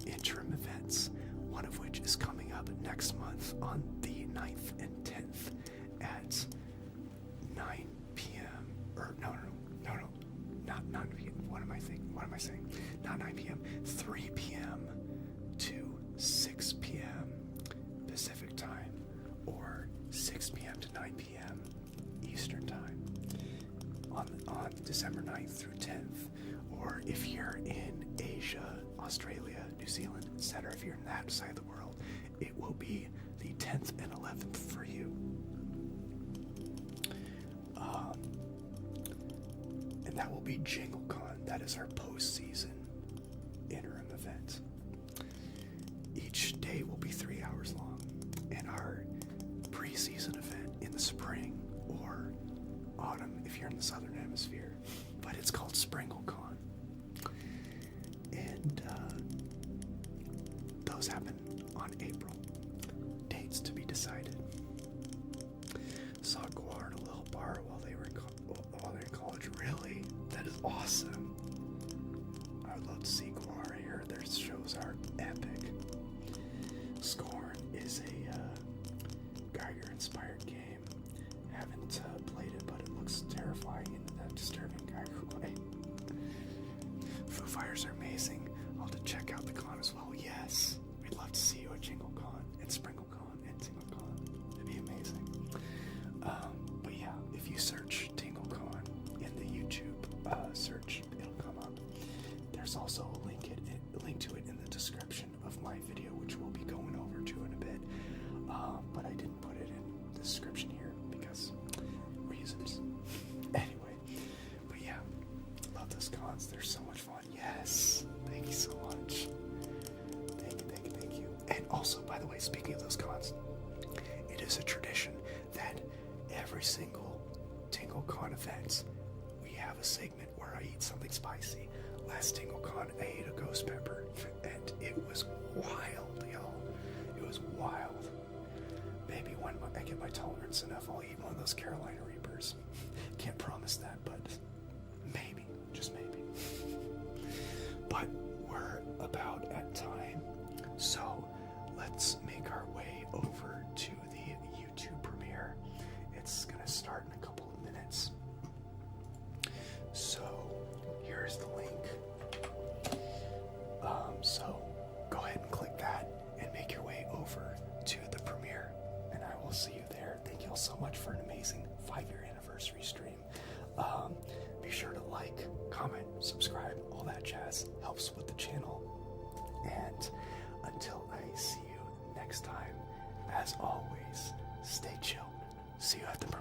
interim events, one of which is coming up next month on the 9th and 10th at 9 p.m. Or no, not 9 p.m. What am I saying? Not 9 p.m. 3 p.m. to 6 p.m. Pacific time, or 6 p.m. to 9 p.m. Eastern time on December 9th through 10th. Or if you're in Asia, Australia, New Zealand, etc., if you're in that side of the world, it will be the 10th and 11th for you. And that will be JingleCon. That is our post-season interim event. Each day will be 3 hours long. And our pre-season event in the spring or autumn if you're in the southern hemisphere, but it's called SpringleCon. And those happen on April. Dates to be decided. Saw Guar in a little bar while they're in college. Really? That is awesome. I would love to see Guar. I heard their shows are epic. Scorn is a Geiger-inspired game. Haven't played it, but it looks terrifying in that disturbing Geiger way. Foo Fighters are amazing. I'll have to check out the con as well. Yes, we'd love to see you at JingleCon and SpringleCon and TingleCon. That'd be amazing. But yeah, if you search TingleCon in the YouTube search, it'll come up. There's also a link to it in the description of my video, which we'll be going over to in a bit. But I didn't put it in the description here because reasons. Anyway, but yeah, love those cons. They're so much fun. Yes, thank you so much. Thank you. And also, by the way, speaking of those cons, it is a tradition that every single TingleCon event, we have a segment where I eat something spicy. Last TingleCon, I ate a ghost pepper, and it was wild, y'all. It was wild. Maybe when I get my tolerance enough, I'll eat one of those Carolina Reapers. Can't promise that, but maybe, just maybe. But we're about at time, so let's make our way over to the YouTube premiere. It's gonna start in a couple of minutes. So here's the link. So go ahead and click that and make your way over to the premiere, and I will see you there. Thank you all so much for an amazing 5-year anniversary stream. Be sure to like, comment, subscribe, all that jazz helps with the channel. And until I see you next time, as always, stay chill. See you at the premiere.